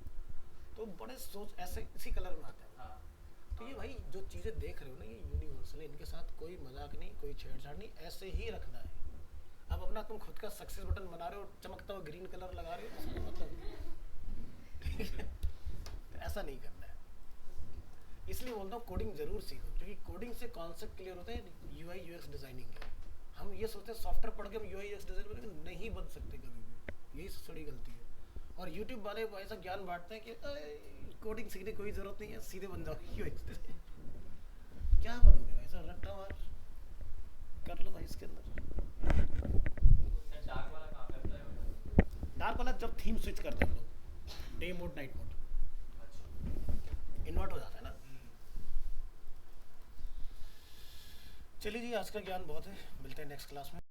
तो बड़े सोच ऐसे इसी कलर में आता है। हाँ। तो ये भाई जो चीज़ें देख रहे हो ना ये यूनिवर्सल है, इनके साथ कोई मजाक नहीं, कोई छेड़छाड़ नहीं, ऐसे ही रखना है। अब अपना तुम खुद का सक्सेस बटन बना रहे हो, चमकता हुआ ग्रीन कलर लगा रहे हो, इसका मतलब ठीक है, तो ऐसा नहीं करना है। इसलिए बोलता हूँ कोडिंग जरूर सीखो, क्योंकि कोडिंग से कॉन्सेप्ट क्लियर होते हैं यूआई यूएक्स डिजाइनिंग के। हम ये सोचते हैं सॉफ्टवेयर पढ़ के हम यूआई यूएक्स डिजाइन बनेंगे, नहीं बन सकते कभी भी, यही सबसे बड़ी गलती है। और यूट्यूब वाले ऐसा ज्ञान बांटते हैं कि कोडिंग सीखने की कोई ज़रूरत नहीं है, सीधे बन जाओ यूएक्स डिजाइन। क्या बनोगे भाई साहब, रट्टा मार कर लो भाई इसके अंदर। सर डार्क वाला कहाँ पे अप्लाई होता है? डार्क वाला जब थीम स्विच करते हैं हम लोग, डे मोड नाइट मोड अच्छा। इन्वर्ट हो जाता है ना। चलिए जी, आज का ज्ञान बहुत है, मिलते हैं नेक्स्ट क्लास में।